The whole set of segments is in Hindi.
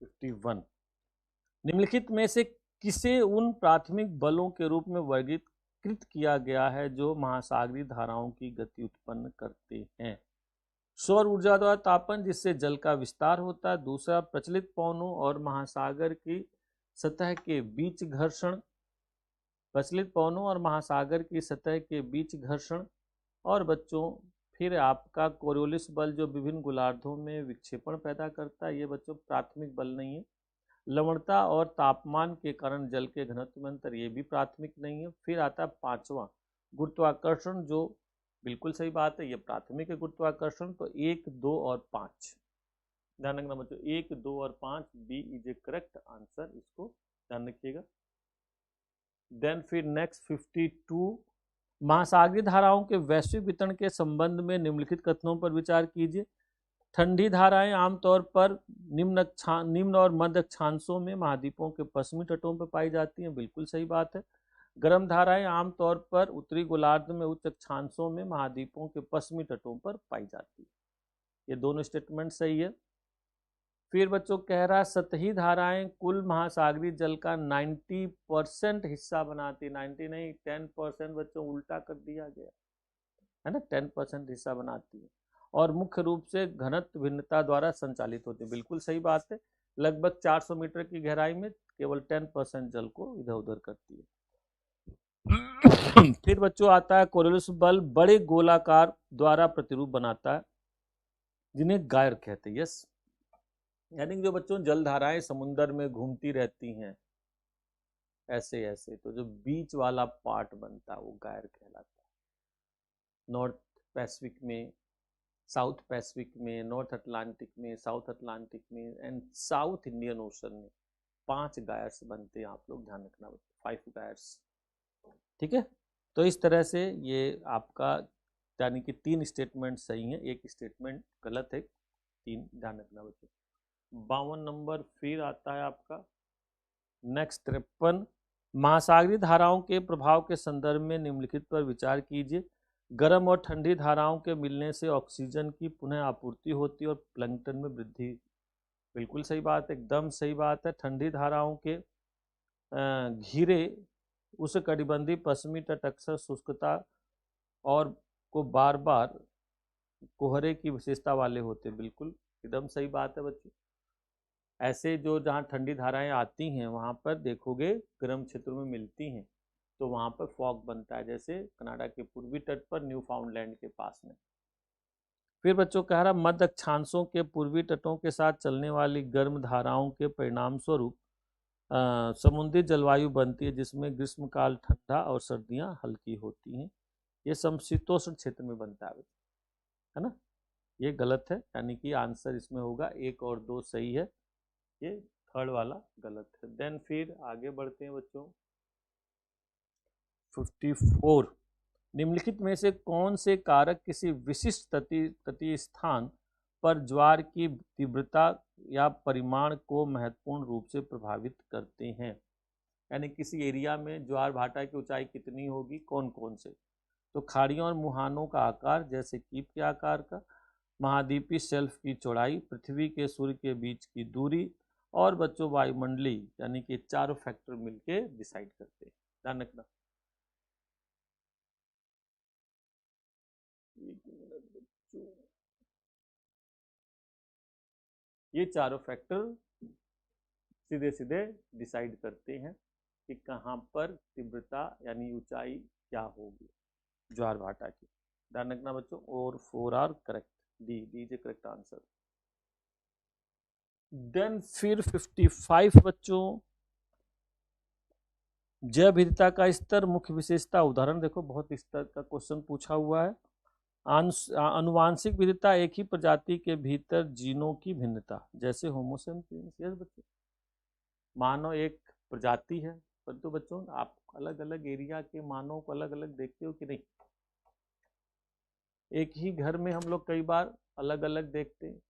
51 निम्नलिखित में से किसे उन प्राथमिक बलों के रूप में वर्गीकृत किया गया है जो महासागरीय धाराओं की गति उत्पन्न करते हैं? सौर ऊर्जा द्वारा तापन, जिससे जल का विस्तार होता है। दूसरा, प्रचलित पवनों और महासागर की सतह के बीच घर्षण, प्रचलित पवनों और महासागर की सतह के बीच घर्षण। और बच्चों फिर आपका कोरियोलिस बल जो विभिन्न गोलार्धों में विक्षेपण पैदा करता है, ये बच्चों प्राथमिक बल नहीं है। लवणता और तापमान के कारण जल के घनत्व में अंतर, ये भी प्राथमिक नहीं है। फिर आता है पांचवा, गुरुत्वाकर्षण, जो बिल्कुल सही बात है, ये प्राथमिक है गुरुत्वाकर्षण। तो 1, 2 और 5 ध्यान रखना बच्चों, 1, 2 और 5 B is a correct answer, इसको ध्यान रखिएगा। देन फिर नेक्स्ट 52, महासागरीय धाराओं के वैश्विक वितरण के संबंध में निम्नलिखित कथनों पर विचार कीजिए। ठंडी धाराएं आमतौर पर निम्न और मध्य अक्षांशों में महाद्वीपों के पश्चिमी तटों पर पाई जाती हैं, बिल्कुल सही बात है। गर्म धाराएं आमतौर पर उत्तरी गोलार्ध में उच्च अक्षांशों में महाद्वीपों के पश्चिमी तटों पर पाई जाती है, ये दोनों स्टेटमेंट सही है। फिर बच्चों कह रहा है सतही धाराएं कुल महासागरीय जल का 90% हिस्सा बनाती, 90 नहीं 10% बच्चों उल्टा कर दिया गया है ना, 10% हिस्सा बनाती है और मुख्य रूप से घनत्व भिन्नता द्वारा संचालित होती है, बिल्कुल सही बात है। लगभग 400 मीटर की गहराई में केवल 10% जल को इधर उधर करती है। फिर बच्चों आता है कोरियोलिस बल बड़े गोलाकार द्वारा प्रतिरूप बनाता है, जिन्हें गायर कहते हैं। यस, यानी जो बच्चों जलधाराएं समुद्र में घूमती रहती हैं ऐसे ऐसे, तो जो बीच वाला पार्ट बनता है वो गायर कहलाता है। नॉर्थ पैसिफिक में, साउथ पैसिफिक में, नॉर्थ अटलांटिक में, साउथ अटलांटिक में एंड साउथ इंडियन ओशन में 5 गायर्स बनते हैं, आप लोग ध्यान रखना, 5 गायर्स, ठीक है। तो इस तरह से ये आपका यानी कि 3 स्टेटमेंट सही हैं, 1 स्टेटमेंट गलत है, 3 ध्यान रखना बच्चों। 52 नंबर फिर आता है आपका नेक्स्ट 53, महासागरीय धाराओं के प्रभाव के संदर्भ में निम्नलिखित पर विचार कीजिए। गर्म और ठंडी धाराओं के मिलने से ऑक्सीजन की पुनः आपूर्ति होती है और प्लैंकटन में वृद्धि, बिल्कुल सही बात है, एकदम सही बात है। ठंडी धाराओं के घिरे उष्णकटिबंधीय पश्चिमी तट अक्सर शुष्कता और को बार बार कोहरे की विशेषता वाले होते, बिल्कुल एकदम सही बात है बच्चों। ऐसे जो जहाँ ठंडी धाराएं आती हैं वहाँ पर देखोगे गर्म क्षेत्रों में मिलती हैं तो वहाँ पर फॉग बनता है, जैसे कनाडा के पूर्वी तट पर न्यू फाउंडलैंड के पास में। फिर बच्चों कह रहा मध्य अक्षांशों के पूर्वी तटों के साथ चलने वाली गर्म धाराओं के परिणाम स्वरूप समुद्री जलवायु बनती है, जिसमें ग्रीष्मकाल ठंडा और सर्दियां हल्की होती हैं। ये समशीतोष्ण क्षेत्र में बनता है ना, ये गलत है, यानी कि आंसर इसमें होगा 1 और 2 सही है, ये थर्ड वाला गलत है। देन फिर आगे बढ़ते हैं बच्चों 54, निम्नलिखित में से कौन से कारक किसी विशिष्ट तटीय स्थान पर ज्वार की तीव्रता या परिमाण को महत्वपूर्ण रूप से प्रभावित करते हैं? यानी किसी एरिया में ज्वार भाटा की ऊंचाई कितनी होगी, कौन कौन से? तो खाड़ियों और मुहानों का आकार जैसे कीप के आकार का, महाद्वीपीय शेल्फ की चौड़ाई, पृथ्वी के सूर्य के बीच की दूरी और बच्चों वायुमंडलीय, यानी कि चारों फैक्टर मिलके डिसाइड करते हैं, ध्यान रखना। ये चारों फैक्टर सीधे सीधे डिसाइड करते हैं कि कहाँ पर तीव्रता यानी ऊंचाई क्या होगी ज्वार भाटा की, ध्यान रखना बच्चों। और 4 are correct, D is a correct answer. Then फिर 55 बच्चों, जैव विविधता का स्तर, मुख्य विशेषता, उदाहरण देखो, बहुत स्तर का क्वेश्चन पूछा हुआ है। आनुवांशिक विविधता, एक ही प्रजाति के भीतर जीनों की भिन्नता, जैसे होमोसेपियंस। यस बच्चों, मानव एक प्रजाति है, परंतु बच्चों आप अलग अलग एरिया के मानव को अलग अलग देखते हो कि नहीं? एक ही घर में हम लोग कई बार अलग अलग देखते हैं,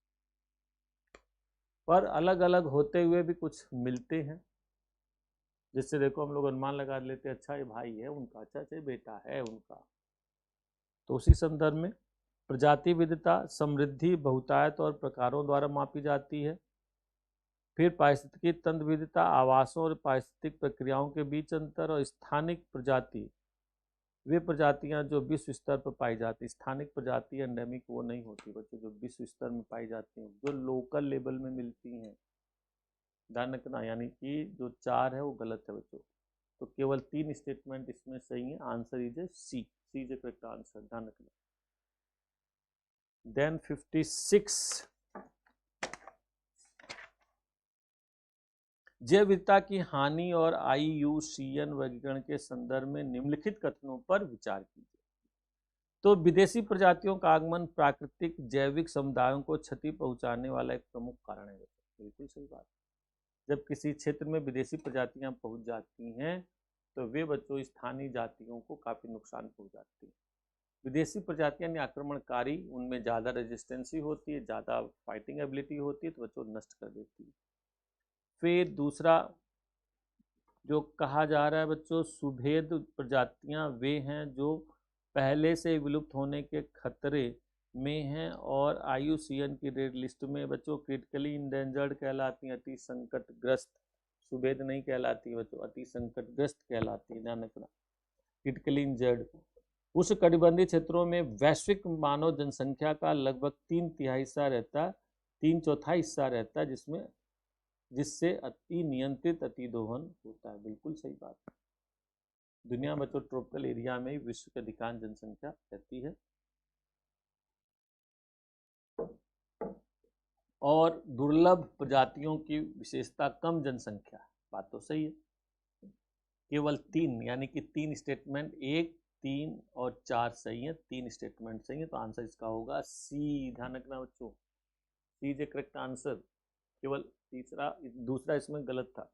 पर अलग अलग होते हुए भी कुछ मिलते हैं, जिससे देखो हम लोग अनुमान लगा लेते हैं अच्छा ये भाई है उनका, अच्छा अच्छा बेटा है उनका। तो उसी संदर्भ में प्रजाति विविधता समृद्धि बहुतायत और प्रकारों द्वारा मापी जाती है। फिर पारिस्थितिकी तंत्र विविधता, आवासों और पारिस्थितिक प्रक्रियाओं के बीच अंतर, और स्थानिक प्रजाति, वे प्रजातियां जो विश्व स्तर पर पाई जाती। स्थानिक प्रजाति एंडेमिक वो नहीं होती बच्चों जो विश्व स्तर में पाई जाती हैं, जो लोकल लेवल में मिलती हैं। ध्यान रखना, यानी कि जो 4 है वो गलत है बच्चों। तो केवल 3 स्टेटमेंट इसमें सही है। Answer is A C is a correct answer. ध्यान रखना। देन 56, जैव विविधता की हानि और IUCN वर्गीकरण के संदर्भ में निम्नलिखित कथनों पर विचार कीजिए। तो विदेशी प्रजातियों का आगमन प्राकृतिक जैविक समुदायों को क्षति पहुंचाने वाला एक प्रमुख कारण है। बिल्कुल सही बात। जब किसी क्षेत्र में विदेशी प्रजातियां पहुंच जाती हैं तो वे बच्चों स्थानीय जातियों को काफी नुकसान पहुंचाती हैं। विदेशी प्रजातियां आक्रमणकारी, उनमें ज़्यादा रेजिस्टेंसी होती है, ज़्यादा फाइटिंग एबिलिटी होती है, तो बच्चों नष्ट कर देती है। फिर दूसरा जो कहा जा रहा है बच्चों, सुभेद प्रजातियां वे हैं जो पहले से विलुप्त होने के खतरे में हैं और IUCN की रेड लिस्ट में बच्चों क्रिटिकली इंडेंजर्ड कहलाती हैं, अति संकटग्रस्त। सुभेद नहीं कहलाती बच्चों, अति संकटग्रस्त कहलाती है। ध्यान रखना, क्रिटिकली इंजर्ड। उस कटिबंधीय क्षेत्रों में वैश्विक मानव जनसंख्या का लगभग 3/3 हिस्सा रहता है, 3/4 हिस्सा रहता है, जिससे अति नियंत्रित अतिदोहन होता है। बिल्कुल सही बात है। दुनिया में तो ट्रॉपिकल एरिया में विश्व की अधिकांश जनसंख्या रहती है और दुर्लभ प्रजातियों की विशेषता कम जनसंख्या। बात तो सही है। केवल 3 यानी कि 3 स्टेटमेंट, 1, 3 और 4 सही है। 3 स्टेटमेंट सही है, तो आंसर इसका होगा सी। ध्यान रखना बच्चों, C is a correct answer. केवल दूसरा इसमें गलत था।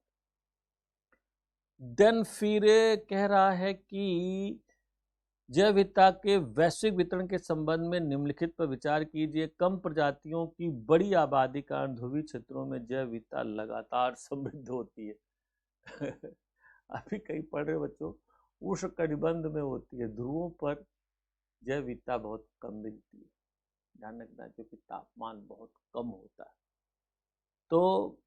देन फिर कह रहा है कि जैव विविधता के वैश्विक वितरण के संबंध में निम्नलिखित पर विचार कीजिए। कम प्रजातियों की बड़ी आबादी के कारण ध्रुवीय क्षेत्रों में जैव विविधता लगातार समृद्ध होती है। अभी कहीं पढ़ रहे बच्चों, उष्णकटिबंध में होती है, ध्रुवों पर जैव विविधता बहुत कम मिलती है। ध्यान रखना, क्योंकि तापमान बहुत कम होता है। तो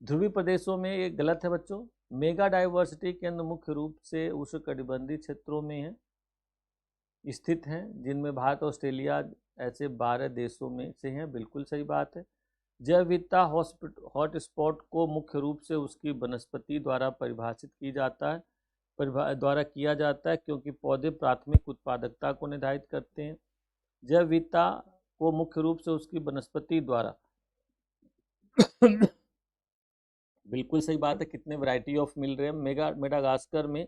ध्रुवीय प्रदेशों में ये गलत है बच्चों। मेगा डाइवर्सिटी केंद्र मुख्य रूप से उष्णकटिबंधीय क्षेत्रों में है स्थित हैं, जिनमें भारत और ऑस्ट्रेलिया ऐसे 12 देशों में से हैं। बिल्कुल सही बात है। जैव विविधता हॉटस्पॉट को मुख्य रूप से उसकी वनस्पति द्वारा परिभाषित किया जाता है, क्योंकि पौधे प्राथमिक उत्पादकता को निर्धारित करते हैं। जैव विविधता को मुख्य रूप से उसकी वनस्पति द्वारा बिल्कुल सही बात है। कितने वैरायटी ऑफ मिल रहे हैं। मेडागास्कर में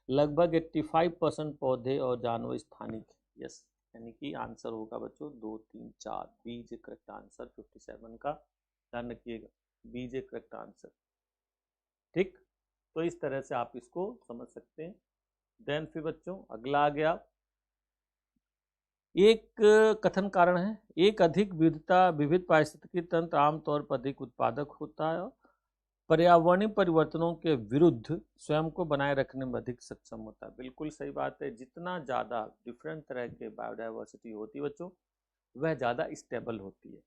लगभग 85% पौधे और जानवर स्थानिक। यस, यानी कि आंसर होगा बच्चों 2, 3, 4। बी इज करेक्ट आंसर 57 का। ध्यान रखिएगा, बी इज करेक्ट आंसर। ठीक, तो इस तरह से आप इसको समझ सकते हैं। देन फिर बच्चों अगला आ गया, एक कथन कारण है, एक अधिक विविध पारिस्थितिकी तंत्र आमतौर पर अधिक उत्पादक होता है और पर्यावरणीय परिवर्तनों के विरुद्ध स्वयं को बनाए रखने में अधिक सक्षम होता है। बिल्कुल सही बात है। जितना ज़्यादा डिफरेंट तरह के बायोडाइवर्सिटी होती है बच्चों, वह ज़्यादा स्टेबल होती है।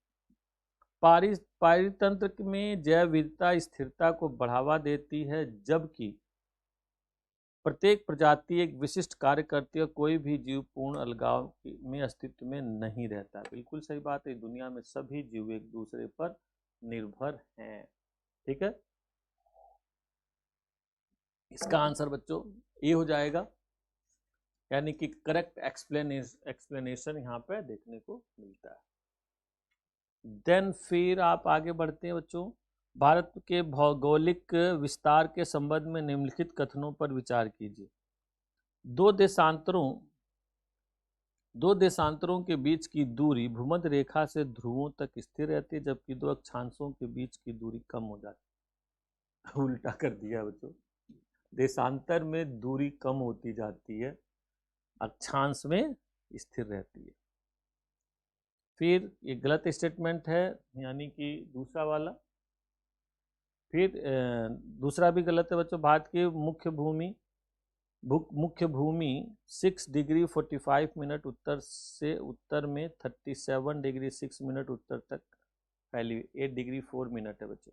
पारितंत्र में जैव विविधता स्थिरता को बढ़ावा देती है, जबकि प्रत्येक प्रजाति एक विशिष्ट कार्य करती है। कोई भी जीव पूर्ण अलगाव में अस्तित्व में नहीं रहता। बिल्कुल सही बात है। दुनिया में सभी जीव एक दूसरे पर निर्भर हैं। ठीक है, इसका आंसर बच्चों ये हो जाएगा, यानी कि करेक्ट एक्सप्लेनेशन यहाँ पे देखने को मिलता है। देन फिर आप आगे बढ़ते हैं बच्चों, भारत के भौगोलिक विस्तार के संबंध में निम्नलिखित कथनों पर विचार कीजिए। दो देशांतरों के बीच की दूरी भूमध्य रेखा से ध्रुवों तक स्थिर रहती है, जबकि दो अक्षांशों के बीच की दूरी कम हो जाती है। उल्टा कर दिया बच्चों, देशांतर में दूरी कम होती जाती है, अक्षांश में स्थिर रहती है। फिर ये गलत स्टेटमेंट है, यानी कि दूसरा वाला। फिर दूसरा भी गलत है बच्चों। भारत की मुख्य भूमि 6 डिग्री 45 मिनट उत्तर से उत्तर में 37 डिग्री 6 मिनट उत्तर तक फैली हुई 8 डिग्री 4 मिनट है बच्चों।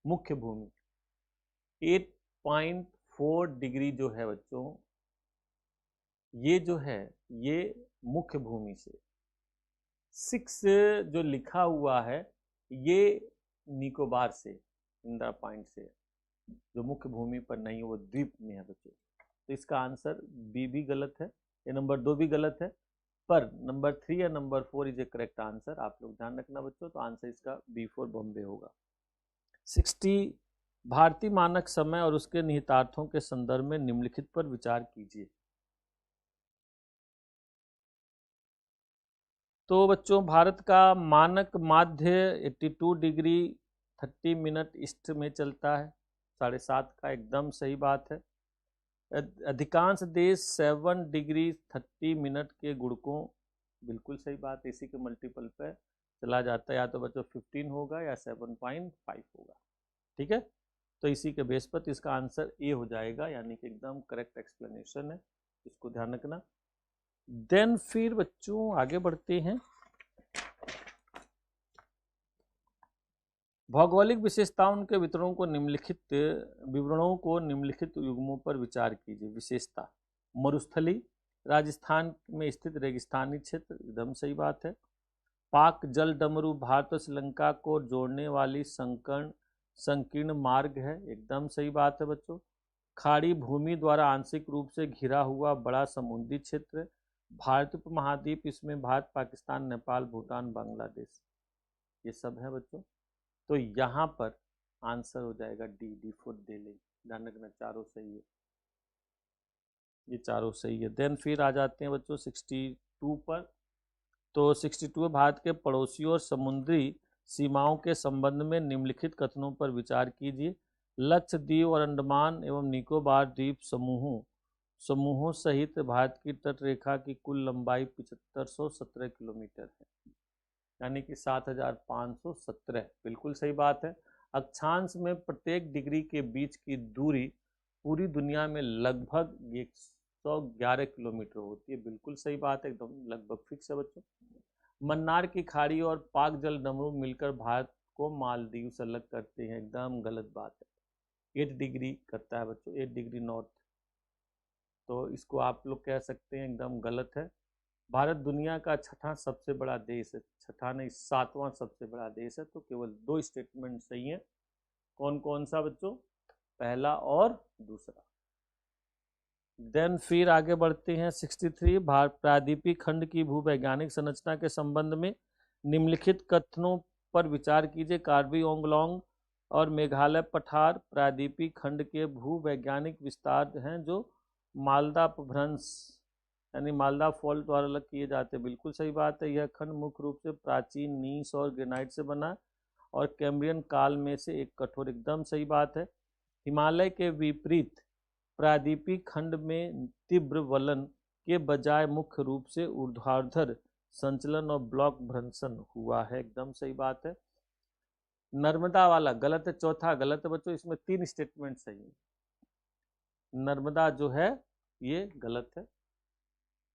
मुख्य भूमि 8.4 डिग्री जो है बच्चों, ये जो है ये मुख्य भूमि से 6 जो लिखा हुआ है ये निकोबार से, इंदिरा पॉइंट से, जो मुख्य भूमि पर नहीं है वो द्वीप में है बच्चों। तो इसका आंसर बी भी गलत है, ये नंबर 2 भी गलत है, पर नंबर 3 या number 4 is a correct answer. आप लोग ध्यान रखना बच्चों, तो आंसर इसका B4 बॉम्बे होगा। 60 भारतीय मानक समय और उसके निहितार्थों के संदर्भ में निम्नलिखित पर विचार कीजिए। तो बच्चों भारत का मानक माध्य 82 डिग्री 30 मिनट ईस्ट में चलता है, 7.5 का एकदम सही बात है। अधिकांश देश 7 डिग्री 30 मिनट के गुणकों, बिल्कुल सही बात, इसी के मल्टीपल पे चला जाता है, या तो बच्चों 15 होगा या 7.5 होगा। ठीक है, तो इसी के बेस पर इसका आंसर ए हो जाएगा, यानी कि एकदम करेक्ट एक्सप्लेनेशन है, इसको ध्यान रखना। देन फिर बच्चों आगे बढ़ते हैं। भौगोलिक विशेषताओं के विवरणों को निम्नलिखित युग्मों पर विचार कीजिए। विशेषता मरुस्थली, राजस्थान में स्थित रेगिस्तानी क्षेत्र, एकदम सही बात है। पाक जल डमरू भारत और श्रीलंका को जोड़ने वाली संकीर्ण मार्ग है, एकदम सही बात है बच्चों। खाड़ी भूमि द्वारा आंशिक रूप से घिरा हुआ बड़ा समुद्री क्षेत्र, भारत उपमहाद्वीप, इसमें भारत, पाकिस्तान, नेपाल, भूटान, बांग्लादेश, ये सब है बच्चों। तो यहाँ पर आंसर हो जाएगा डी फॉर दिल्ली। ध्यान रखना, चारों सही है, ये चारों सही है। देन फिर आ जाते हैं बच्चों 62 पर। तो 62 भारत के पड़ोसियों और समुद्री सीमाओं के संबंध में निम्नलिखित कथनों पर विचार कीजिए। लक्षद्वीप और अंडमान एवं निकोबार द्वीप समूहों सहित भारत की तट रेखा की कुल लंबाई 7517 किलोमीटर है, यानी कि 7517, बिल्कुल सही बात है। अक्षांश में प्रत्येक डिग्री के बीच की दूरी पूरी दुनिया में लगभग 111 किलोमीटर होती है, बिल्कुल सही बात है, एकदम लगभग फिक्स है बच्चों। मन्नार की खाड़ी और पाक जल डमरू मिलकर भारत को मालदीव से अलग करते हैं, एकदम गलत बात है। 8 डिग्री करता है बच्चों, 8 डिग्री नॉर्थ, तो इसको आप लोग कह सकते हैं एकदम गलत है। भारत दुनिया का छठा सबसे बड़ा देश है, छठा नहीं 7वां सबसे बड़ा देश है, तो केवल 2 स्टेटमेंट सही है। कौन कौन सा बच्चों? पहला और दूसरा। देन फिर आगे बढ़ते हैं 63 प्रायद्वीपीय खंड की भूवैज्ञानिक संरचना के संबंध में निम्नलिखित कथनों पर विचार कीजिए। कार्बी ओंगलोंग और मेघालय पठार प्रायद्वीपीय खंड के भूवैज्ञानिक विस्तार हैं जो मालदा अपभ्रंश यानी मालदा फॉल्ट द्वारा अलग किए जाते हैं, बिल्कुल सही बात है। यह खंड मुख्य रूप से प्राचीन नीस और ग्रेनाइट से बना और कैम्ब्रियन काल में से एक कठोर, एकदम सही बात है। हिमालय के विपरीत प्रायद्वीपीय खंड में तीव्र वलन के बजाय मुख्य रूप से ऊर्ध्वाधर संचलन और ब्लॉक भ्रंशन हुआ है, एकदम सही बात है। नर्मदा वाला गलत है, चौथा गलत है बच्चों, इसमें 3 स्टेटमेंट सही है। नर्मदा जो है ये गलत है,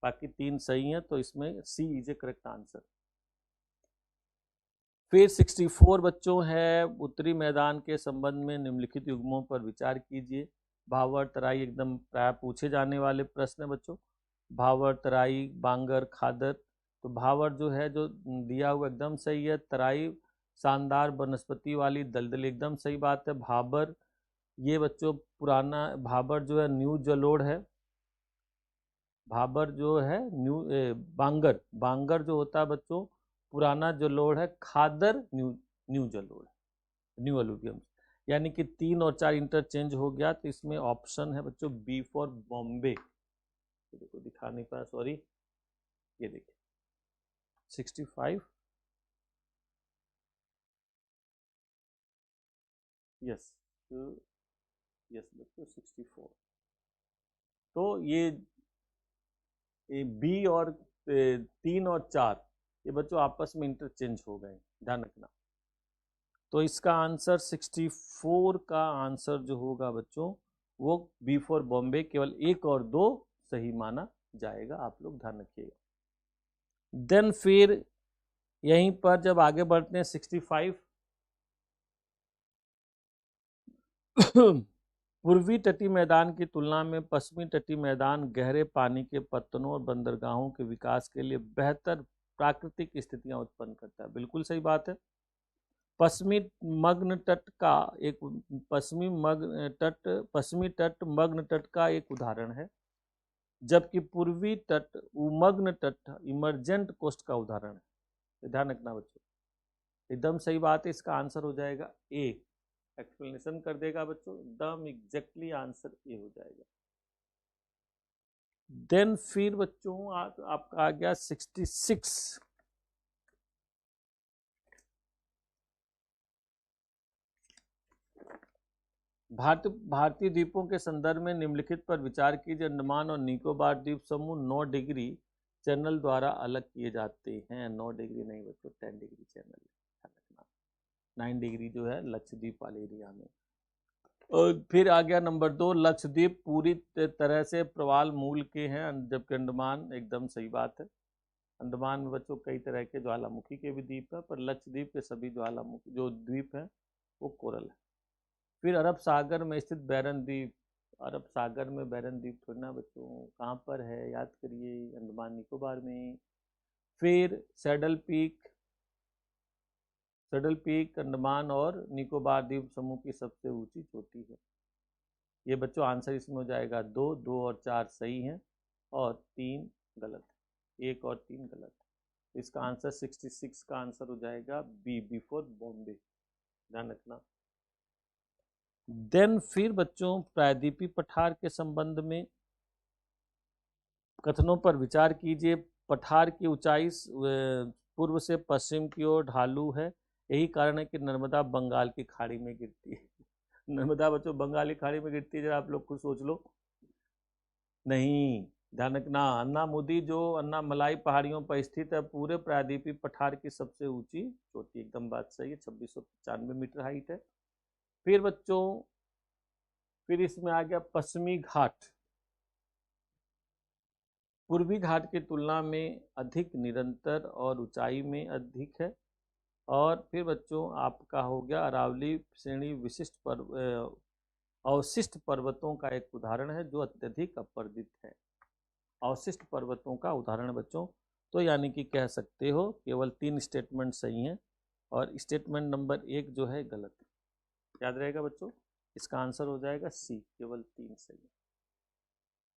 बाकी 3 सही हैं, तो इसमें सी इज ए करेक्ट आंसर। फिर 64 बच्चों है उत्तरी मैदान के संबंध में निम्नलिखित युग्मों पर विचार कीजिए। भावर, तराई, एकदम प्राय पूछे जाने वाले प्रश्न है बच्चों। भावर, तराई, बांगर, खादर, तो भावर जो है जो दिया हुआ एकदम सही है। तराई शानदार वनस्पति वाली दलदल, एकदम सही बात है। भाबर ये बच्चों पुराना, भाबर जो है न्यू जलोढ़ है। भाबर जो है बांगर, बांगर जो होता है बच्चों पुराना जलोढ़ है। खादर न्यू जलोढ़, न्यू अलूवियम, यानी कि 3 और 4 इंटरचेंज हो गया, तो इसमें ऑप्शन है बच्चों बी फॉर बॉम्बे। देखो दिखा नहीं पाया, सॉरी, ये देखिए 65, यस यस बच्चों 64, तो ये बी और 3 और 4 ये बच्चों आपस में इंटरचेंज हो गए, ध्यान रखना। तो इसका आंसर 64 का आंसर जो होगा बच्चों वो बी फॉर बॉम्बे, केवल 1 और 2 सही माना जाएगा, आप लोग ध्यान रखिएगा। देन फिर यहीं पर जब आगे बढ़ते हैं 65 पूर्वी तटीय मैदान की तुलना में पश्चिमी तटीय मैदान गहरे पानी के पत्तनों और बंदरगाहों के विकास के लिए बेहतर प्राकृतिक स्थितियां उत्पन्न करता है। बिल्कुल सही बात है। पश्चिमी मग्न तट का एक पश्चिमी तट मग्न तट का एक उदाहरण है, जबकि पूर्वी तट उमग्न तट इमरजेंट कोस्ट का उदाहरण है। ध्यान रखना बच्चों, एकदम सही बात है। इसका आंसर हो जाएगा ए। एक्सप्लेनेशन कर देगा बच्चों, एकदम एग्जैक्टली आंसर ए हो जाएगा। देन फिर बच्चों आपका आ गया 66। भारतीय द्वीपों के संदर्भ में निम्नलिखित पर विचार कीजिए। अंडमान और निकोबार द्वीप समूह 9 डिग्री चैनल द्वारा अलग किए जाते हैं। 9 डिग्री नहीं बच्चों, 10 डिग्री चैनल। 9 डिग्री जो है लक्षद्वीप वाले एरिया में। और फिर आ गया नंबर 2, लक्षद्वीप पूरी तरह से प्रवाल मूल के हैं, जबकि अंडमान, एकदम सही बात है। अंडमान में बच्चों कई तरह के ज्वालामुखी के भी द्वीप है, पर लक्षद्वीप के सभी ज्वालामुखी जो द्वीप हैं वो कोरल है। फिर अरब सागर में स्थित बैरन द्वीप, अरब सागर में बैरन द्वीप थोड़ी ना बच्चों, कहाँ पर है याद करिए, अंडमान निकोबार में। फिर सैडल पीक अंडमान और निकोबार द्वीप समूह की सबसे ऊंची चोटी है। ये बच्चों आंसर इसमें हो जाएगा 2, 2 और 4 सही हैं और 3 गलत, 1 और 3 गलत। इसका आंसर 66 का आंसर हो जाएगा बी फॉर बॉम्बे। ध्यान रखना। देन फिर बच्चों प्रायद्वीपीय पठार के संबंध में कथनों पर विचार कीजिए। पठार की ऊंचाई पूर्व से पश्चिम की ओर ढालू है, यही कारण है कि नर्मदा बंगाल की खाड़ी में गिरती है। नर्मदा बच्चों बंगाल की खाड़ी में गिरती है, जरा आप लोग खुद सोच लो। नहीं, ध्यान रखना, अन्नामुदी जो अन्नामलाई पहाड़ियों पर स्थित है, पूरे प्रायद्वीपीय पठार की सबसे ऊंची चोटी। एकदम बात सही है, 2695 मीटर हाइट है। फिर बच्चों फिर इसमें आ गया पश्चिमी घाट। पूर्वी घाट की तुलना में अधिक निरंतर और ऊंचाई में अधिक है। और फिर बच्चों आपका हो गया अरावली श्रेणी अवशिष्ट पर्वतों का एक उदाहरण है जो अत्यधिक अपर्दित है। अवशिष्ट पर्वतों का उदाहरण बच्चों, तो यानी कि कह सकते हो केवल 3 स्टेटमेंट सही हैं और स्टेटमेंट नंबर 1 जो है गलत है। याद रहेगा बच्चों, इसका आंसर हो जाएगा सी, केवल 3 सही है।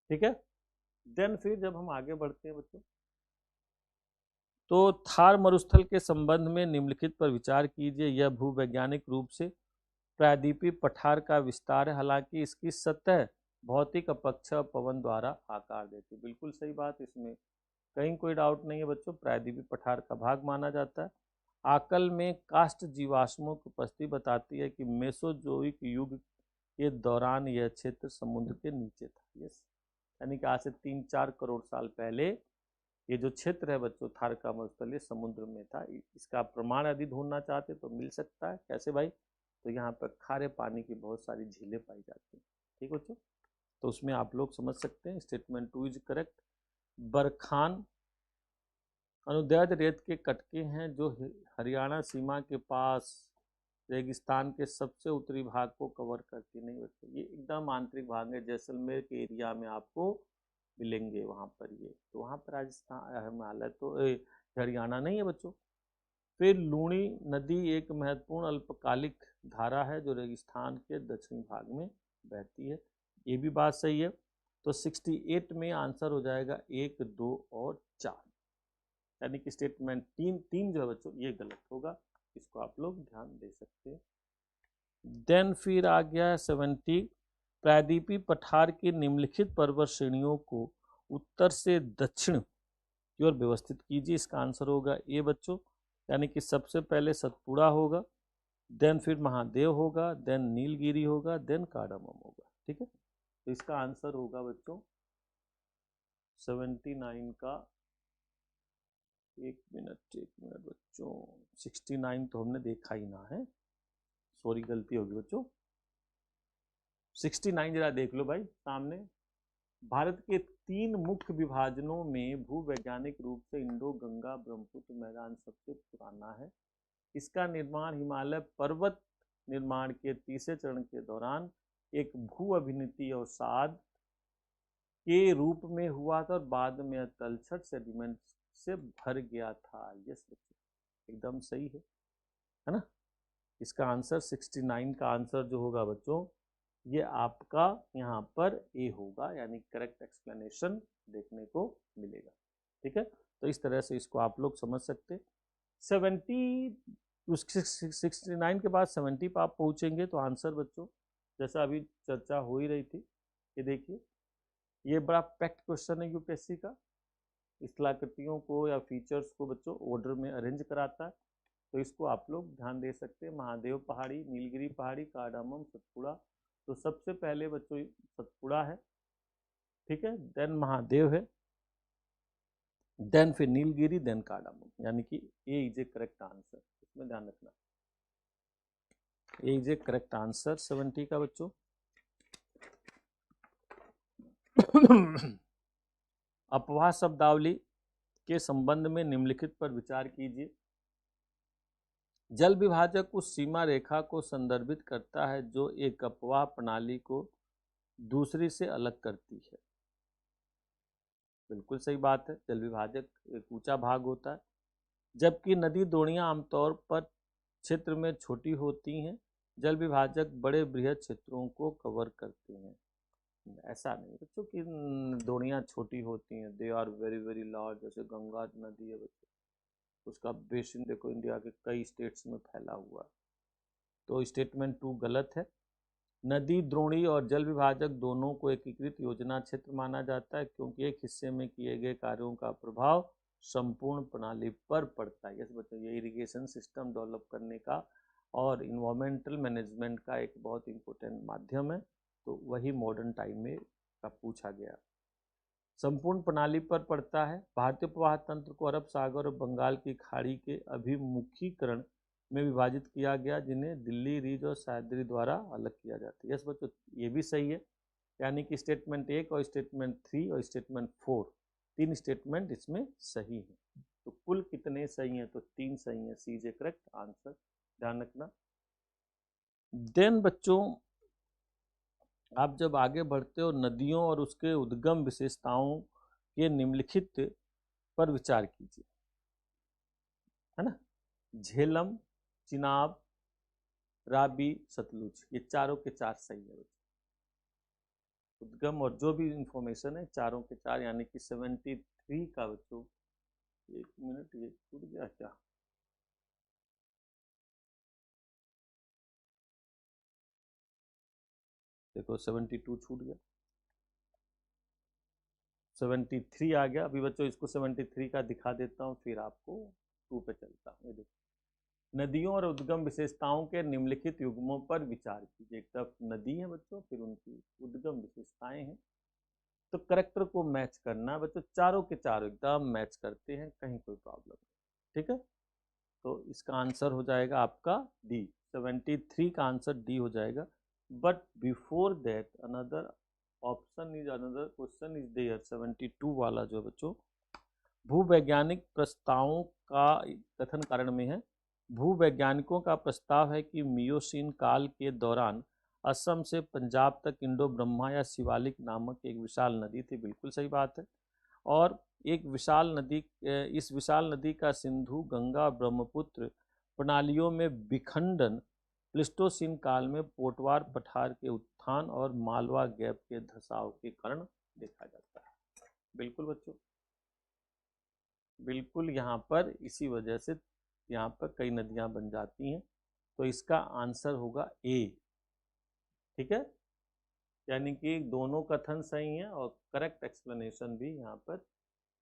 ठीक है। देन फिर जब हम आगे बढ़ते हैं बच्चों, तो थार मरुस्थल के संबंध में निम्नलिखित पर विचार कीजिए। यह भूवैज्ञानिक रूप से प्रायद्वीपीय पठार का विस्तार है, हालांकि इसकी सतह भौतिक अपक्षय पवन द्वारा आकार देती है। बिल्कुल सही बात, इसमें कहीं कोई डाउट नहीं है बच्चों, प्रायद्वीपीय पठार का भाग माना जाता है। आकल में काष्ठ जीवाश्मों की उपस्थिति बताती है कि मेसोजोइक युग के दौरान यह क्षेत्र समुद्र के नीचे था। यस, यानी कि आज से 3-4 करोड़ साल पहले ये जो क्षेत्र है बच्चों थार का मरुस्थल, ये समुद्र में था। इसका प्रमाण यदि ढूंढना चाहते तो मिल सकता है। कैसे भाई? तो यहाँ पर खारे पानी की बहुत सारी झीलें पाई जाती हैं। ठीक बच्चों, तो उसमें आप लोग समझ सकते हैं। Statement 2 is correct. बरखान अनुदैर्ध्य रेत के कटके हैं जो हरियाणा सीमा के पास रेगिस्तान के सबसे उत्तरी भाग को कवर करती। नहीं बच्चों, ये एकदम आंतरिक भाग है, जैसलमेर के एरिया में आपको मिलेंगे वहाँ पर। ये तो वहाँ पर राजस्थान हिमालय तो हरियाणा नहीं है बच्चों। फिर लूणी नदी एक महत्वपूर्ण अल्पकालिक धारा है जो रेगिस्तान के दक्षिणी भाग में बहती है। ये भी बात सही है। तो 68 में आंसर हो जाएगा 1, 2 और 4, यानी कि स्टेटमेंट 3 जो है बच्चों ये गलत होगा। इसको आप लोग ध्यान दे सकते हैं। देन फिर आ गया 70, प्रायद्वीपीय पठार की निम्नलिखित पर्वत श्रेणियों को उत्तर से दक्षिण की ओर व्यवस्थित कीजिए। इसका आंसर होगा ए बच्चों, यानी कि सबसे पहले सतपुड़ा होगा, देन फिर महादेव होगा, देन नीलगिरी होगा, देन कार्डामम होगा। ठीक है, तो इसका आंसर होगा बच्चों 79 का, एक मिनट बच्चों, 69 तो हमने देखा ही ना है, सॉरी गलती होगी बच्चों। 69 जरा देख लो भाई सामने, भारत के 3 मुख्य विभाजनों में भूवैज्ञानिक रूप से इंडो गंगा ब्रह्मपुत्र मैदान सबसे पुराना है। इसका निर्माण हिमालय पर्वत निर्माण के तीसरे चरण के दौरान एक भू अभिनीति अवसाद के रूप में हुआ था और बाद में तलछट सेडिमेंट से भर गया था। यस बच्चों, एकदम सही है ना। इसका आंसर 69 का आंसर जो होगा बच्चों, ये आपका यहाँ पर ए होगा, यानी करेक्ट एक्सप्लेनेशन देखने को मिलेगा। ठीक है, तो इस तरह से इसको आप लोग समझ सकते। 69 के बाद 70 पर आप पहुँचेंगे तो आंसर बच्चों, जैसा अभी चर्चा हो ही रही थी, ये देखिए, ये बड़ा पैक्ट क्वेश्चन है यूपीएससी का। स्थलाकृतियों को या फीचर्स को बच्चों ऑर्डर में अरेंज कराता है, तो इसको आप लोग ध्यान दे सकते हैं। महादेव पहाड़ी, नीलगिरी पहाड़ी, कार्डामम, सतपुड़ा। तो सबसे पहले बच्चों सतपुड़ा है, ठीक है, देन महादेव है, देन फिर नीलगिरी, देन कार्डामम, यानी कि ए इज ए करेक्ट आंसर, इसमें ध्यान रखना। ए इज ए करेक्ट आंसर 70 का बच्चों। अपवाह शब्दावली के संबंध में निम्नलिखित पर विचार कीजिए। जल विभाजक उस सीमा रेखा को संदर्भित करता है जो एक अपवाह प्रणाली को दूसरी से अलग करती है। बिल्कुल सही बात है, जल विभाजक एक ऊंचा भाग होता है, जबकि नदी द्रोणियां आमतौर पर क्षेत्र में छोटी होती हैं। जल विभाजक बड़े बृहद क्षेत्रों को कवर करते हैं। ऐसा नहीं बच्चों कि द्रोणियां छोटी होती हैं, they are very very large. जैसे गंगा नदी है बच्चों, उसका बेसिन देखो इंडिया के कई स्टेट्स में फैला हुआ है, तो स्टेटमेंट 2 गलत है। नदी द्रोणी और जल विभाजक दोनों को एकीकृत योजना क्षेत्र माना जाता है, क्योंकि एक हिस्से में किए गए कार्यों का प्रभाव संपूर्ण प्रणाली पर पड़ता है। यस बच्चों, ये इरिगेशन सिस्टम डेवलप करने का और इन्वायरमेंटल मैनेजमेंट का एक बहुत इंपॉर्टेंट माध्यम है, तो वही मॉडर्न टाइम में का पूछा गया। संपूर्ण प्रणाली पर पड़ता है। भारतीय प्रवाह तंत्र को अरब सागर और बंगाल की खाड़ी के अभिमुखीकरण में विभाजित किया गया, जिन्हें दिल्ली रीज और सह्याद्री द्वारा अलग किया जाता है। यस बच्चों, ये भी सही है, यानी कि स्टेटमेंट 1 और स्टेटमेंट 3 और स्टेटमेंट 4, 3 स्टेटमेंट इसमें सही है। तो कुल कितने सही हैं? तो 3 सही हैं। सी इज ए करेक्ट आंसर, ध्यान रखना। देन बच्चों, आप जब आगे बढ़ते हो, नदियों और उसके उद्गम विशेषताओं के निम्नलिखित पर विचार कीजिए, है ना। झेलम, चिनाब, राबी, सतलुज, ये चारों के 4 सही है बच्चों। उद्गम और जो भी इंफॉर्मेशन है, चारों के 4, यानी कि 73 का बच्चों। 1 मिनट, ये छूट गया क्या? देखो 72 छूट गया, 73 आ गया। अभी बच्चों इसको 73 का दिखा देता हूँ, फिर आपको 2 पे चलता हूँ। ये देखो, नदियों और उद्गम विशेषताओं के निम्नलिखित युग्मों पर विचार कीजिए। एक तरफ नदी है बच्चों, फिर उनकी उद्गम विशेषताएं हैं, तो करेक्टर को मैच करना है बच्चों। चारों के चारों एकदम मैच करते हैं, कहीं कोई प्रॉब्लम नहीं। ठीक है, तो इसका आंसर हो जाएगा आपका डी, 73 का आंसर डी हो जाएगा। But before that another option is, another question is there, 72 वाला जो बच्चों भूवैज्ञानिक प्रस्तावों का कथन कारण में है। भूवैज्ञानिकों का प्रस्ताव है कि मियोसीन काल के दौरान असम से पंजाब तक इंडो ब्रह्मा या शिवालिक नामक एक विशाल नदी थी। बिल्कुल सही बात है। और एक विशाल नदी, इस विशाल नदी का सिंधु, गंगा, ब्रह्मपुत्र प्रणालियों में विखंडन प्लिस्टोसीन काल में पोटवार पठार के उत्थान और मालवा गैप के धसाव के कारण देखा जाता है। बिल्कुल बच्चों, बिल्कुल, यहाँ पर इसी वजह से यहाँ पर कई नदियाँ बन जाती हैं, तो इसका आंसर होगा ए। ठीक है, यानी कि दोनों कथन सही हैं और करेक्ट एक्सप्लेनेशन भी यहाँ पर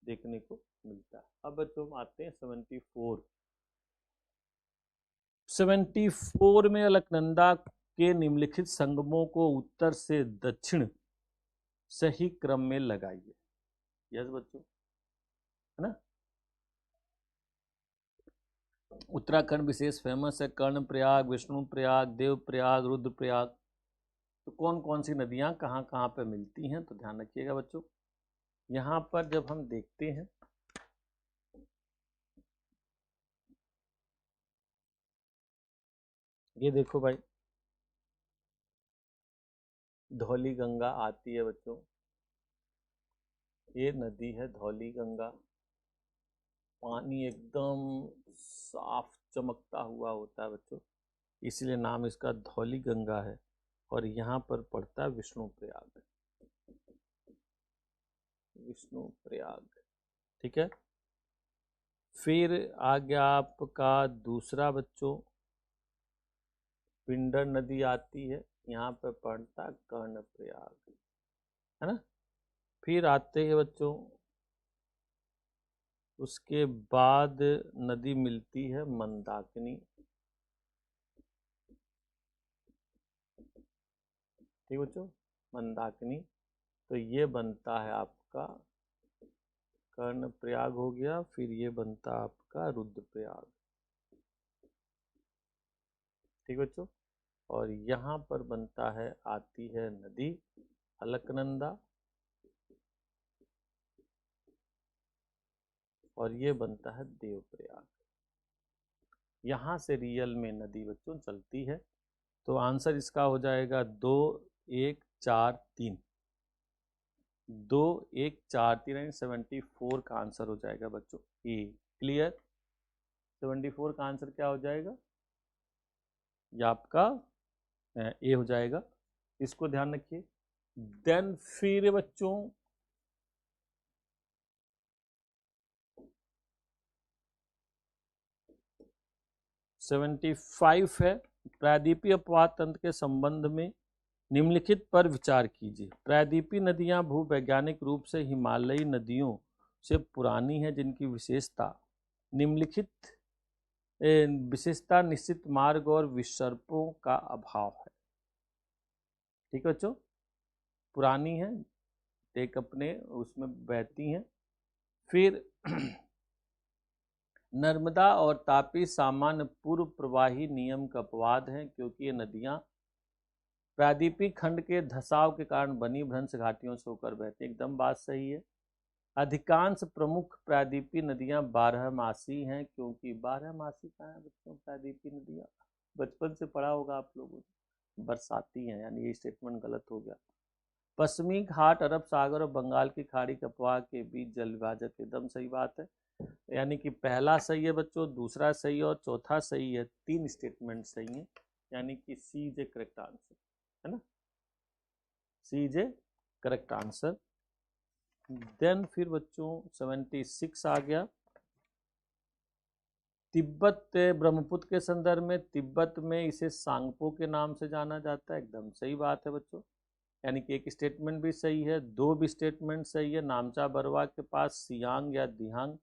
देखने को मिलता है। अब बच्चों हम आते हैं 74 में अलकनंदा के निम्नलिखित संगमों को उत्तर से दक्षिण सही क्रम में लगाइए। यस बच्चों, है ना। उत्तराखंड विशेष फेमस है, कर्णप्रयाग, विष्णुप्रयाग, देवप्रयाग, रुद्रप्रयाग। तो कौन कौन सी नदियां कहाँ कहाँ पे मिलती हैं, तो ध्यान रखिएगा बच्चों। यहाँ पर जब हम देखते हैं, ये देखो भाई, धौली गंगा आती है बच्चों, ये नदी है धौली गंगा। पानी एकदम साफ चमकता हुआ होता है बच्चों, इसलिए नाम इसका धौली गंगा है। और यहाँ पर पड़ता है विष्णु प्रयाग, विष्णु प्रयाग, ठीक है। फिर आ गया आपका दूसरा बच्चों, पिंडर नदी आती है, यहाँ पर पड़ता कर्ण प्रयाग, है ना। फिर आते हैं बच्चों, उसके बाद नदी मिलती है मंदाकिनी, ठीक बच्चों, मंदाकिनी। तो ये बनता है आपका कर्ण प्रयाग हो गया। फिर ये बनता आपका रुद्र प्रयाग, ठीक बच्चों। और यहाँ पर बनता है, आती है नदी अलकनंदा, और ये बनता है देवप्रयाग। यहाँ से रियल में नदी बच्चों चलती है। तो आंसर इसका हो जाएगा 2 1 4 3, 2 1 4 3, यानी 74 का आंसर हो जाएगा बच्चों ए। क्लियर? 74 का आंसर क्या हो जाएगा? ये आपका ए हो जाएगा, इसको ध्यान रखिए। देन फिर बच्चों 75 है, प्रायद्वीपीय अपवाद तंत्र के संबंध में निम्नलिखित पर विचार कीजिए। प्रायद्वीपीय नदियां भूवैज्ञानिक रूप से हिमालयी नदियों से पुरानी हैं, जिनकी विशेषता निम्नलिखित विशेषता निश्चित मार्ग और विसर्पों का अभाव है, ठीक है बच्चों। पुरानी है, एक अपने उसमें बहती हैं। फिर नर्मदा और तापी सामान्य पूर्व प्रवाही नियम का अपवाद है, क्योंकि ये नदियां प्रायद्वीपीय खंड के धसाव के कारण बनी भ्रंश घाटियों से होकर बहती, एकदम बात सही है। अधिकांश प्रमुख प्रायद्वीपीय नदियां बारहमासी हैं, क्योंकि बारहमासी कहाँ है बच्चों? प्रायद्वीपीय नदियां बचपन से पढ़ा होगा आप लोगों ने, बरसाती हैं, यानी ये स्टेटमेंट गलत हो गया। पश्चिमी घाट अरब सागर और बंगाल की खाड़ी के प्रवाह के बीच जल विभाजक, एकदम सही बात है। यानी कि पहला सही है बच्चों, दूसरा सही है और चौथा सही है, 3 स्टेटमेंट सही है, यानी कि C is a correct answer, है ना, C is a correct answer. Then फिर बच्चों 76 आ गया, तिब्बत ब्रह्मपुत्र के संदर्भ में, तिब्बत में इसे सांगपो के नाम से जाना जाता है, एकदम सही बात है बच्चों। यानी कि एक स्टेटमेंट भी सही है, 2 भी स्टेटमेंट सही है। नामचा बरवा के पास सियांग या दिहांग,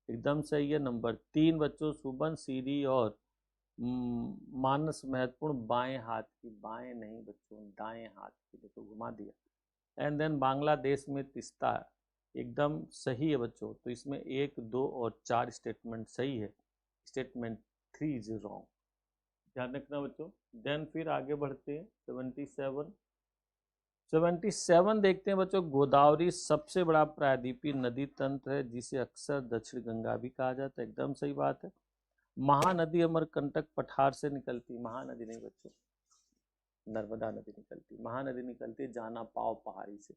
एकदम सही है। नंबर 3 बच्चों सुबन सीरी और मानस महत्वपूर्ण बाएं हाथ की, बाएं नहीं बच्चों दाएं हाथ की, देखो घुमा दिया। एंड देन बांग्लादेश में तिस्ता, एकदम सही है बच्चों। तो इसमें 1 2 और 4 स्टेटमेंट सही है, स्टेटमेंट 3 इज रॉन्ग, ध्यान रखना बच्चों। देन फिर आगे बढ़ते हैं 77 देखते हैं बच्चों। गोदावरी सबसे बड़ा प्रायद्वीपीय नदी तंत्र है, जिसे अक्सर दक्षिण गंगा भी कहा जाता है, एकदम सही बात है। महानदी अमरकंटक पठार से निकलती, महानदी नहीं बच्चों, नर्मदा नदी निकलती, महानदी निकलती है जाना पाव पहाड़ी से,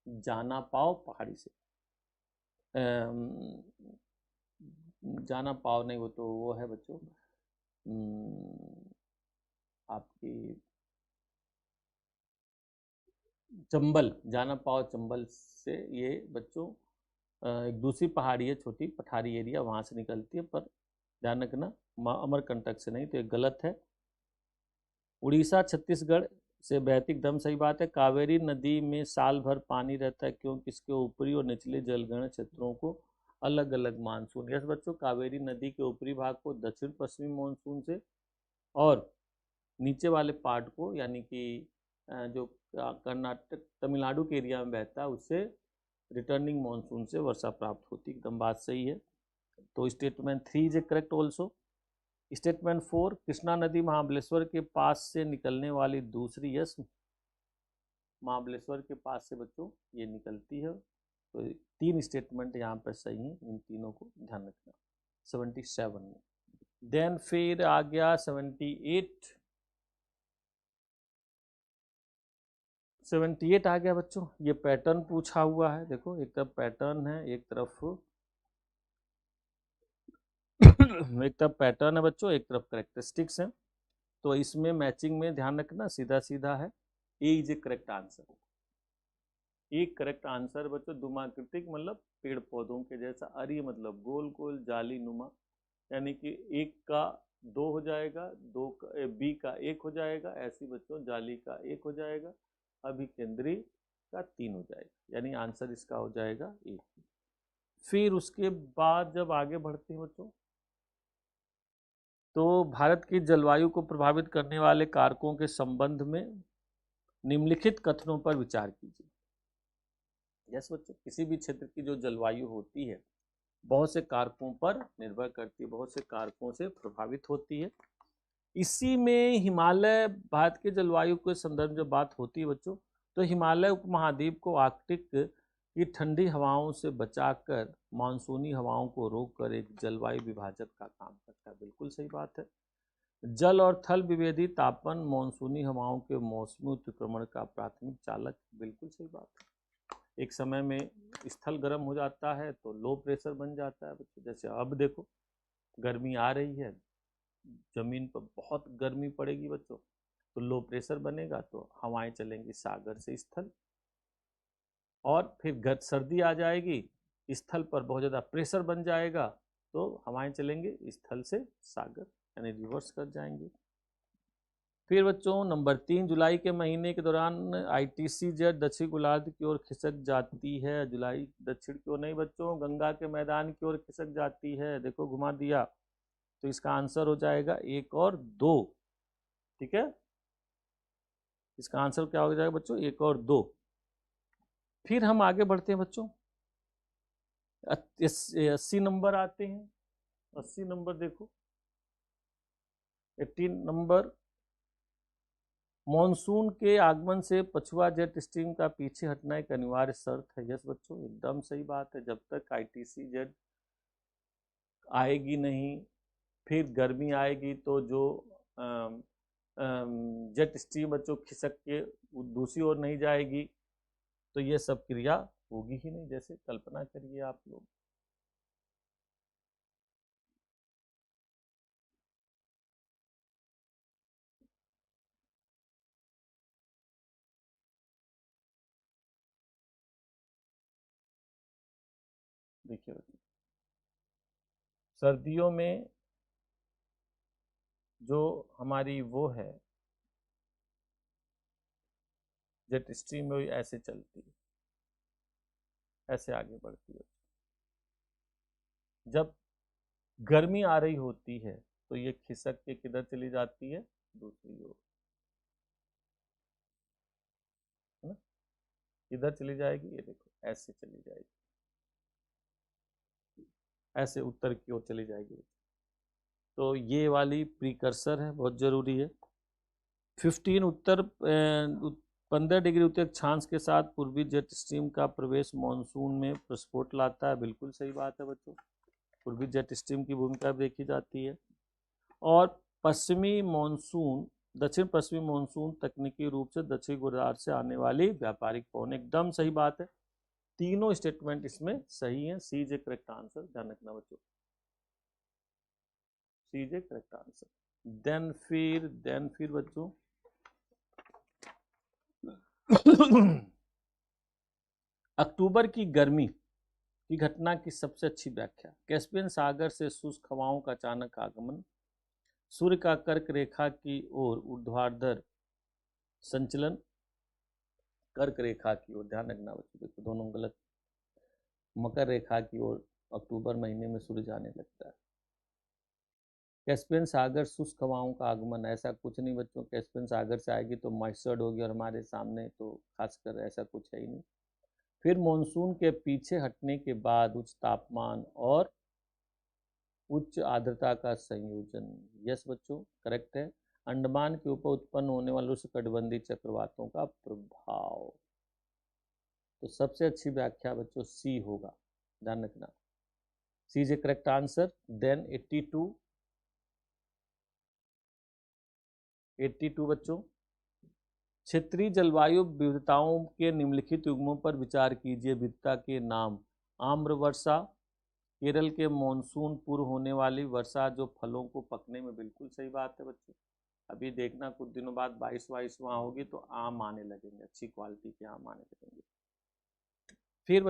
जाना पाव पहाड़ी से। जाना पाव नहीं, वो तो वो है बच्चों आपकी चंबल, जाना पाव चंबल से ये बच्चों एक दूसरी पहाड़ी है, छोटी पठारी एरिया, वहाँ से निकलती है, पर ध्यान रखना अमरकंटक से नहीं, तो ये गलत है। उड़ीसा छत्तीसगढ़ से बहती, एकदम सही बात है। कावेरी नदी में साल भर पानी रहता है, क्योंकि इसके ऊपरी और निचले जलग्रहण क्षेत्रों को अलग अलग मानसून, यस बच्चों, कावेरी नदी के ऊपरी भाग को दक्षिण पश्चिमी मानसून से, और नीचे वाले पार्ट को, यानी कि जो कर्नाटक तमिलनाडु के एरिया में बहता है, उससे रिटर्निंग मानसून से वर्षा प्राप्त होती, एकदम बात सही है। तो statement 3 is a correct also. Statement 4, Krishna नदी महाबलेश्वर के पास से निकलने वाली दूसरी, यस महाबलेश्वर के पास से बच्चों ये निकलती है। तो 3 स्टेटमेंट यहाँ पर सही हैं, इन तीनों को ध्यान रखना। 77 में देन फिर आ गया 78 आ गया बच्चों। ये पैटर्न पूछा हुआ है, देखो एक तरफ पैटर्न है, एक तरफ पैटर्न है बच्चों, एक तरफ करेक्टरिस्टिक्स है। तो इसमें मैचिंग में ध्यान रखना, सीधा सीधा है। ए इज ए करेक्ट आंसर। एक करेक्ट आंसर बच्चों। दुमाकृतिक मतलब पेड़ पौधों के जैसा, अरी मतलब गोल गोल जाली नुमा, यानी कि एक का 2 हो जाएगा, दो का बी का 1 हो जाएगा, ऐसी बच्चों जाली का 1 हो जाएगा, अभिकेंद्री का 3 हो जाएगा, यानी आंसर इसका हो जाएगा 1। फिर उसके बाद जब आगे बढ़ते हैं बच्चों, तो भारत की जलवायु को प्रभावित करने वाले कारकों के संबंध में निम्नलिखित कथनों पर विचार कीजिए। यस बच्चों, किसी भी क्षेत्र की जो जलवायु होती है बहुत से कारकों पर निर्भर करती है, बहुत से कारकों से प्रभावित होती है। इसी में हिमालय, भारत के जलवायु के संदर्भ में जब बात होती है बच्चों, तो हिमालय उपमहाद्वीप को आर्कटिक की ठंडी हवाओं से बचाकर मानसूनी हवाओं को रोककर एक जलवायु विभाजक का काम करता है। बिल्कुल सही बात है। जल और थल विभेदी तापन मानसूनी हवाओं के मौसमी उत्क्रमण का प्राथमिक चालक। बिल्कुल सही बात है। एक समय में स्थल गर्म हो जाता है तो लो प्रेशर बन जाता है बच्चों। जैसे अब देखो गर्मी आ रही है, जमीन पर बहुत गर्मी पड़ेगी बच्चों, तो लो प्रेशर बनेगा तो हवाएं चलेंगी सागर से स्थल, और फिर सर्दी आ जाएगी, स्थल पर बहुत ज़्यादा प्रेशर बन जाएगा तो हवाएं चलेंगे स्थल से सागर, यानी रिवर्स कर जाएंगे। फिर बच्चों नंबर 3, जुलाई के महीने के दौरान ITC जेट दक्षिण गोलार्ध की ओर खिसक जाती है। जुलाई दक्षिण की ओर नहीं बच्चों, गंगा के मैदान की ओर खिसक जाती है। देखो घुमा दिया, तो इसका आंसर हो जाएगा 1 और 2। ठीक है, इसका आंसर क्या हो जाएगा बच्चों, 1 और 2। फिर हम आगे बढ़ते हैं बच्चों, 80 नंबर आते हैं। 80 नंबर देखो, 18 नंबर, मॉनसून के आगमन से पछुआ जेट स्ट्रीम का पीछे हटना एक अनिवार्य शर्त है। यस बच्चों, एकदम सही बात है। जब तक ITC जेट आएगी नहीं, फिर गर्मी आएगी तो जो जेट स्ट्रीम बच्चों खिसक के दूसरी ओर नहीं जाएगी, तो ये सब क्रिया होगी ही नहीं। जैसे कल्पना करिए आप लोग, देखिए सर्दियों में जो हमारी वो है जेट स्ट्रीम में ऐसे चलती है, ऐसे आगे बढ़ती है। जब गर्मी आ रही होती है तो ये खिसक के किधर चली जाती है, दूसरी ओर, है ना। किधर चली जाएगी, ये देखो ऐसे चली जाएगी, ऐसे उत्तर की ओर चली जाएगी। तो ये वाली प्रीकर्सर है, बहुत जरूरी है। 15 उत्तर 15 डिग्री उत्तर अक्षांश के साथ पूर्वी जेट स्ट्रीम का प्रवेश मानसून में प्रस्फोट लाता है। बिल्कुल सही बात है बच्चों, पूर्वी जेट स्ट्रीम की भूमिका देखी जाती है। और पश्चिमी मानसून, दक्षिण पश्चिमी मानसून तकनीकी रूप से दक्षिण गोलार्ध से आने वाली व्यापारिक पवन। एकदम सही बात है, तीनों स्टेटमेंट इसमें सही है। C is a correct answer, ध्यान रखना बच्चों, C is a correct answer. Then फिर बच्चों अक्टूबर की गर्मी की घटना की सबसे अच्छी व्याख्या। कैस्पियन सागर से शुष्क हवाओं का अचानक आगमन, सूर्य का कर्क रेखा की ओर ऊर्ध्वाधर संचलन, कर्क रेखा की ओर, ध्यान रखना बच्चों, देखो दोनों गलत, मकर रेखा की ओर अक्टूबर महीने में सूर्य जाने लगता है। कैस्पियन सागर शुष्क हवाओं का आगमन, ऐसा कुछ नहीं बच्चों, कैस्पियन सागर से आएगी तो मॉइस्चर्ड होगी, और हमारे सामने तो खासकर ऐसा कुछ है ही नहीं। फिर मॉनसून के पीछे हटने के बाद उच्च तापमान और उच्च आर्द्रता का संयोजन। यस बच्चों, करेक्ट है। अंडमान के ऊपर उत्पन्न होने वाले उष्णकटिबंधीय चक्रवातों का प्रभाव। तो सबसे अच्छी व्याख्या बच्चों सी होगा, ध्यान रखना, C is a correct answer. Then 82 बच्चों, क्षेत्रीय जलवायु विविधताओं के निम्नलिखित युग्मों पर विचार कीजिए। विविधता के नाम। आम्र वर्षा, केरल के मॉनसून पूर्व होने वाली वर्षा जो फलों को पकने में, बिल्कुल सही बात है बच्चों। अभी देखना कुछ दिनों बाद बारिश वारिश वहाँ होगी तो आम आने लगेंगे, अच्छी क्वालिटी के आम आने लगेंगे। फिर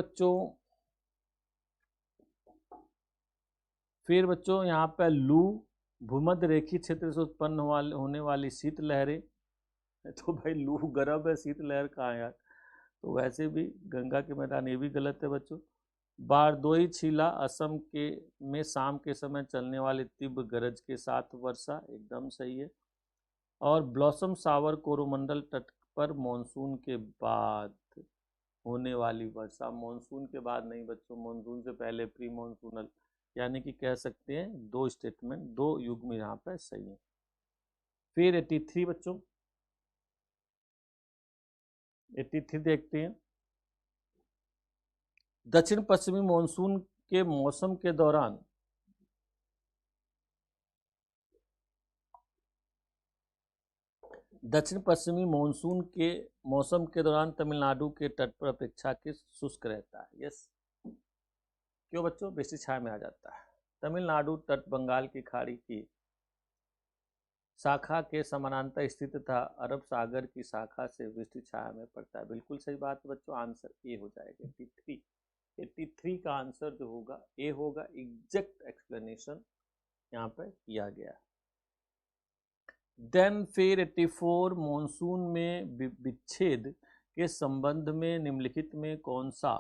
बच्चों यहाँ पे लू, भूमध्य रेखीय क्षेत्र से उत्पन्न होने वाली शीत लहरें। तो भाई लू गर्म है, शीत लहर कहाँ यार। तो वैसे भी गंगा के मैदान, ये भी गलत है बच्चों। बारदोई छीला, असम के में शाम के समय चलने वाली तीव्र गरज के साथ वर्षा, एकदम सही है। और ब्लॉसम सावर, कोरोमंडल तट पर मानसून के बाद होने वाली वर्षा। मानसून के बाद नहीं बच्चों, मानसून से पहले प्री मानसूनल, यानी कि कह सकते हैं दो स्टेटमेंट, दो युग्म यहाँ पर सही है। फिर 83 बच्चों, 83 देखते हैं। दक्षिण पश्चिमी मानसून के मौसम के दौरान दक्षिण पश्चिमी मानसून के मौसम के दौरान तमिलनाडु के तट पर अपेक्षाकृत शुष्क रहता है। यस, क्यों बच्चों, वृष्टि छाया में आ जाता है। तमिलनाडु तट बंगाल की खाड़ी की शाखा के समानांतर स्थित तथा अरब सागर की शाखा से वृष्टि छाया में पड़ता है। बिल्कुल सही बात है बच्चों, आंसर ए हो जाएगा। 83 का आंसर जो होगा ए होगा। एग्जैक्ट एक्सप्लेनेशन यहाँ पर किया गया। देन फिर 84, मॉनसून में विच्छेद के संबंध में निम्नलिखित में कौन सा।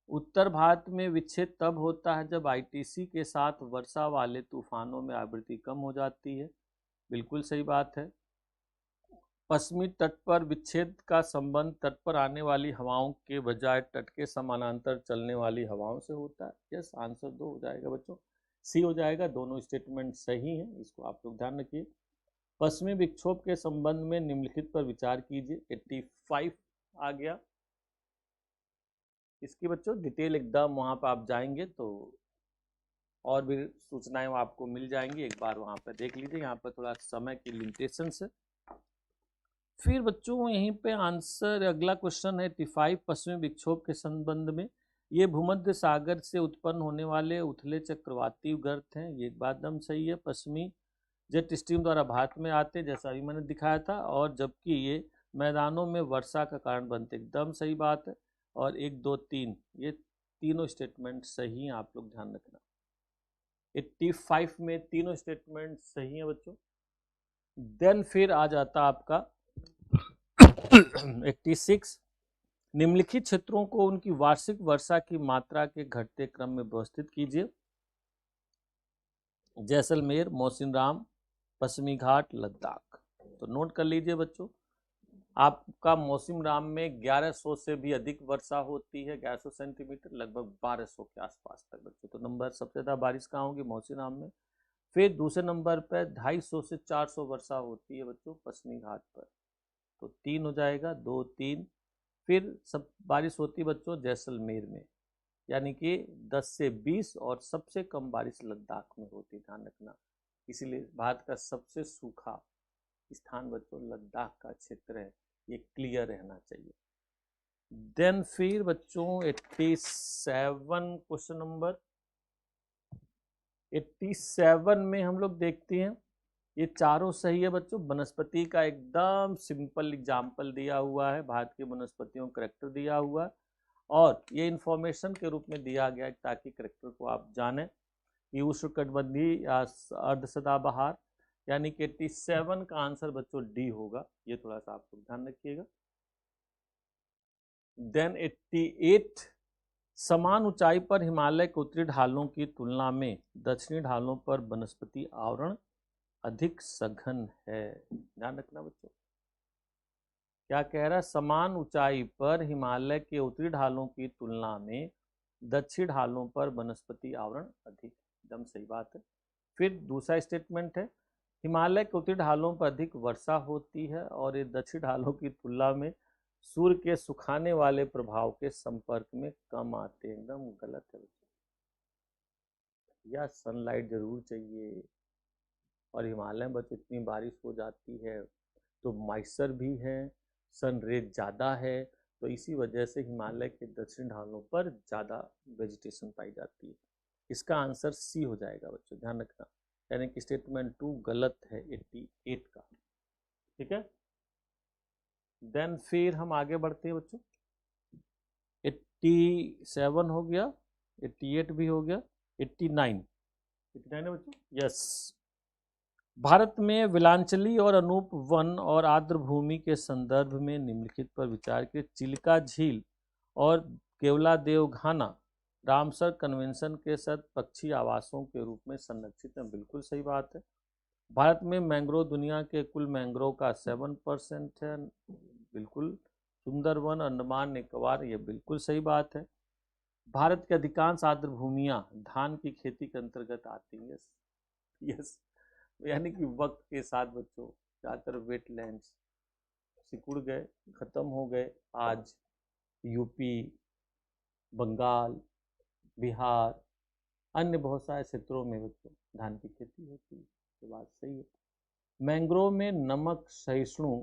उत्तर भारत में विच्छेद तब होता है जब आईटीसी के साथ वर्षा वाले तूफानों में आवृत्ति कम हो जाती है, बिल्कुल सही बात है। पश्चिमी तट पर विच्छेद का संबंध तट पर आने वाली हवाओं के बजाय तट के समानांतर चलने वाली हवाओं से होता है। यस, आंसर 2 हो जाएगा बच्चों, सी हो जाएगा। दोनों स्टेटमेंट सही हैं, इसको आप लोग ध्यान रखिए। पश्चिमी विक्षोभ के संबंध में निम्नलिखित पर विचार कीजिए। 85 आ गया। इसकी बच्चों डिटेल एकदम वहाँ पर आप जाएंगे तो और भी सूचनाएं आपको मिल जाएंगी, एक बार वहाँ पर देख लीजिए। यहाँ पर थोड़ा समय की लिमिटेशन है। फिर बच्चों यहीं पे आंसर, अगला क्वेश्चन है 85, पश्चिमी विक्षोभ के संबंध में। ये भूमध्य सागर से उत्पन्न होने वाले उथले चक्रवाती गर्त हैं, ये बात एकदम सही है। पश्चिमी जेट स्ट्रीम द्वारा भारत में आते, जैसा अभी मैंने दिखाया था, और जबकि ये मैदानों में वर्षा का कारण बनते, एकदम सही बात है। और 1, 2, 3 ये तीनों स्टेटमेंट सही हैं, आप लोग ध्यान रखना। 85 में तीनों स्टेटमेंट सही हैं बच्चों। देन फिर आ जाता आपका 86, निम्नलिखित क्षेत्रों को उनकी वार्षिक वर्षा की मात्रा के घटते क्रम में व्यवस्थित कीजिए। जैसलमेर, मौसिनराम, पश्चिमी घाट, लद्दाख। तो नोट कर लीजिए बच्चों, आपका मौसिनराम में 1100 से भी अधिक वर्षा होती है, 1100 सेंटीमीटर, लगभग 1200 के आसपास तक बच्चों। तो नंबर सबसे ज़्यादा बारिश कहाँ होगी, मौसिनराम में। फिर दूसरे नंबर पर 250 से 400 वर्षा होती है बच्चों पश्चिमी घाट पर। तो 3 हो जाएगा, 2, 3। फिर सब बारिश होती है बच्चों जैसलमेर में, यानी कि 10 से 20, और सबसे कम बारिश लद्दाख में होती है, ध्यान रखना। इसीलिए भारत का सबसे सूखा स्थान बच्चों लद्दाख का क्षेत्र है, ये क्लियर रहना चाहिए। देन फिर बच्चों 87, क्वेश्चन नंबर 87 में हम लोग देखते हैं, ये चारों सही है बच्चों। वनस्पति का एकदम सिंपल एग्जाम्पल दिया हुआ है, भारत की वनस्पतियों का करेक्टर दिया हुआ है, और ये इंफॉर्मेशन के रूप में दिया गया है ताकि करेक्टर को आप जानें कि उष्णकटिबंधीय या अर्ध सदाबहार, यानी कि 87 का आंसर बच्चों डी होगा। ये थोड़ा सा आप लोग ध्यान रखिएगा। देन 88, समान ऊंचाई पर हिमालय के उत्तरी ढालों की तुलना में दक्षिणी ढालों पर वनस्पति आवरण अधिक सघन है। ध्यान रखना बच्चों, क्या कह रहा है, समान ऊंचाई पर हिमालय के उत्तरी ढालों की तुलना में दक्षिण ढालों पर वनस्पति आवरण अधिक, एकदम सही बात है। फिर दूसरा स्टेटमेंट है, हिमालय के उत्तरी ढालों पर अधिक वर्षा होती है और ये दक्षिण ढालों की तुलना में सूर्य के सुखाने वाले प्रभाव के संपर्क में कम आते हैं। एकदम गलत है या सनलाइट जरूर चाहिए, और हिमालय में इतनी बारिश हो जाती है तो मॉइस्चर भी है, सन रेज ज़्यादा है, तो इसी वजह से हिमालय के दक्षिण ढालों पर ज़्यादा वेजिटेशन पाई जाती है। इसका आंसर सी हो जाएगा बच्चों, ध्यान रखना। यानी कि स्टेटमेंट 2 गलत है 88 का। ठीक है, देन फिर हम आगे बढ़ते हैं बच्चों। 87 हो गया, 88 भी हो गया, 89 है बच्चों। यस, भारत में विलांचली और अनूप वन और आर्द्र भूमि के संदर्भ में निम्नलिखित पर विचार के चिल्का झील और केवलादेव घाना रामसर कन्वेंशन के साथ पक्षी आवासों के रूप में संरक्षित हैं। बिल्कुल सही बात है। भारत में मैंग्रोव दुनिया के कुल मैंग्रोव का 7% है। बिल्कुल। सुंदरवन अंडमान निकोबार, ये बिल्कुल सही बात है। भारत के अधिकांश आर्द्र भूमियां धान की खेती के अंतर्गत आती हैं। यस, यानी कि वक्त के साथ बच्चों ज़्यादातर वेटलैंड्स सिकुड़ गए, खत्म हो गए। आज यूपी, बंगाल, बिहार, अन्य बहुत सारे क्षेत्रों में बच्चों धान की खेती होती है। ये बात सही है। मैंग्रोव में नमक सहिष्णु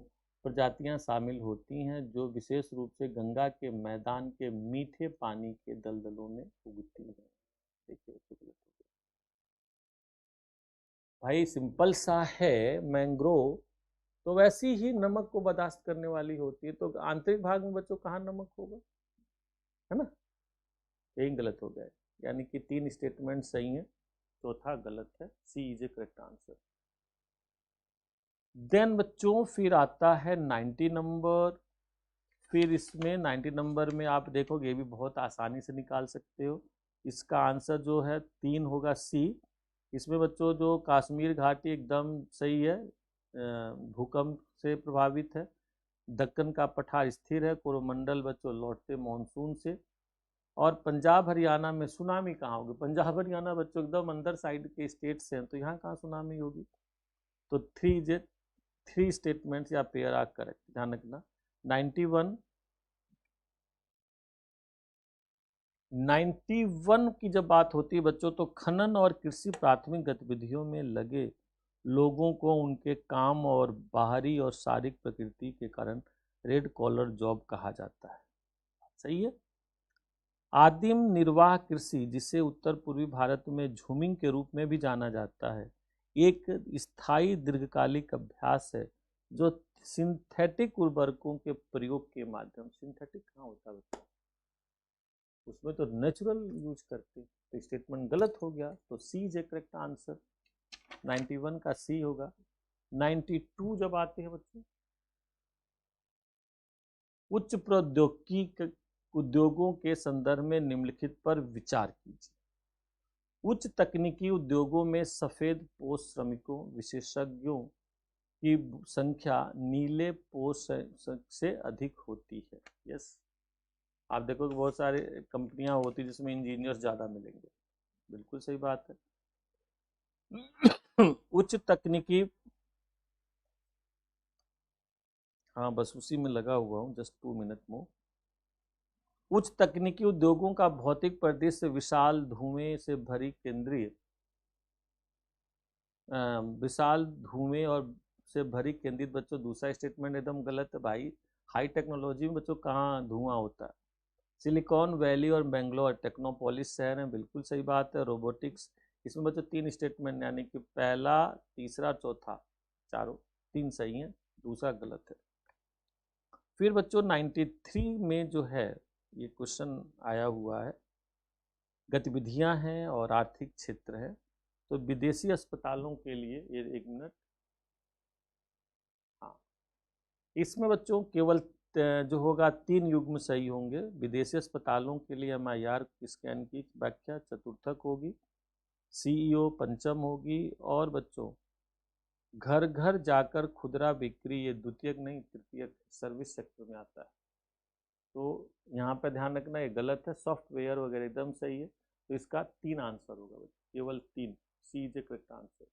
प्रजातियां शामिल होती हैं जो विशेष रूप से गंगा के मैदान के मीठे पानी के दलदलों में उगती हैं। देखिए भाई, सिंपल सा है। मैंग्रोव तो वैसी ही नमक को बर्दाश्त करने वाली होती है, तो आंतरिक भाग में बच्चों कहाँ नमक होगा, है ना। यही गलत हो गया, यानी कि 3 स्टेटमेंट सही है, चौथा गलत है। C is a correct answer. Then बच्चों फिर आता है 90 नंबर। फिर इसमें 90 नंबर में आप देखोगे, ये भी बहुत आसानी से निकाल सकते हो। इसका आंसर जो है 3 होगा, सी। इसमें बच्चों जो कश्मीर घाटी एकदम सही है, भूकंप से प्रभावित है। दक्कन का पठार स्थिर है। कोरोमंडल बच्चों लौटते मानसून से। और पंजाब हरियाणा में सुनामी कहाँ होगी? पंजाब हरियाणा बच्चों एकदम अंदर साइड के स्टेट से हैं, तो यहाँ कहाँ सुनामी होगी? तो 3 स्टेटमेंट्स या पेयर आर करेक्ट, ध्यान रखना। 91 की जब बात होती है बच्चों, तो खनन और कृषि प्राथमिक गतिविधियों में लगे लोगों को उनके काम और बाहरी और शारीरिक प्रकृति के कारण रेड कॉलर जॉब कहा जाता है। सही है। आदिम निर्वाह कृषि, जिसे उत्तर पूर्वी भारत में झूमिंग के रूप में भी जाना जाता है, एक स्थायी दीर्घकालिक अभ्यास है जो सिंथेटिक उर्वरकों के प्रयोग के माध्यम। सिंथेटिक कहाँ होता है? उसमें तो नेचुरल यूज करते। तो स्टेटमेंट गलत हो गया, तो सी इज ए करेक्ट आंसर। 91 का सी होगा। 92 जब आते हैं बच्चों, उच्च प्रौद्योगिकी उद्योगों के संदर्भ में निम्नलिखित पर विचार कीजिए। उच्च तकनीकी उद्योगों में सफेद पोश श्रमिकों विशेषज्ञों की संख्या नीले पोश से अधिक होती है। यस, आप देखो कि बहुत सारे कंपनियां होती है जिसमें इंजीनियर्स ज़्यादा मिलेंगे। बिल्कुल सही बात है। उच्च तकनीकी, हाँ बस उसी में लगा हुआ हूँ, जस्ट 2 मिनट में। उच्च तकनीकी उद्योगों का भौतिक परिदृश्य विशाल धुएं से भरी केंद्रीय विशाल धुएं और से भरी केंद्रित बच्चों, दूसरा स्टेटमेंट एकदम गलत है भाई। हाई टेक्नोलॉजी में बच्चों कहाँ धुआं होता है? सिलिकॉन वैली और बेंगलोर टेक्नोपोलिस शहर है। बिल्कुल सही बात है। रोबोटिक्स, इसमें बच्चों 3 स्टेटमेंट, यानी कि पहला, तीसरा, चौथा, चारों 3 सही हैं, दूसरा गलत है। फिर बच्चों 93 में जो है ये क्वेश्चन आया हुआ है, गतिविधियां हैं और आर्थिक क्षेत्र है। तो विदेशी अस्पतालों के लिए ये 1 मिनट, हाँ इसमें बच्चों केवल जो होगा 3 युग्म सही होंगे। विदेशी अस्पतालों के लिए MIR स्कैन की व्याख्या चतुर्थक होगी, CEO पंचम होगी, और बच्चों घर घर जाकर खुदरा बिक्री ये द्वितीयक नहीं तृतीयक सर्विस सेक्टर में आता है। तो यहाँ पर ध्यान रखना ये गलत है। सॉफ्टवेयर वगैरह एकदम सही है। तो इसका 3 आंसर होगा बच्चों, केवल 3। C is a correct answer.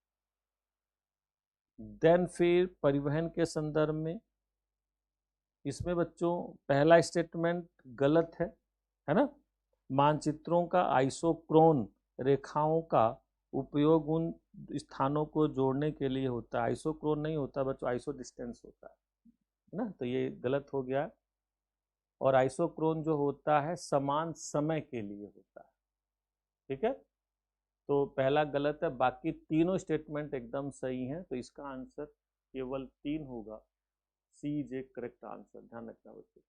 Then फिर परिवहन के संदर्भ में, इसमें बच्चों पहला स्टेटमेंट गलत है ना। मानचित्रों का आइसोक्रोन रेखाओं का उपयोग उन स्थानों को जोड़ने के लिए होता है। आइसोक्रोन नहीं होता बच्चों, आइसो डिस्टेंस होता है ना, तो ये गलत हो गया। और आइसोक्रोन जो होता है समान समय के लिए होता है, ठीक है। तो पहला गलत है, बाकी तीनों स्टेटमेंट एकदम सही हैं, तो इसका आंसर केवल 3 होगा। सी इज ए करेक्ट आंसर, ध्यान रखना बच्चों,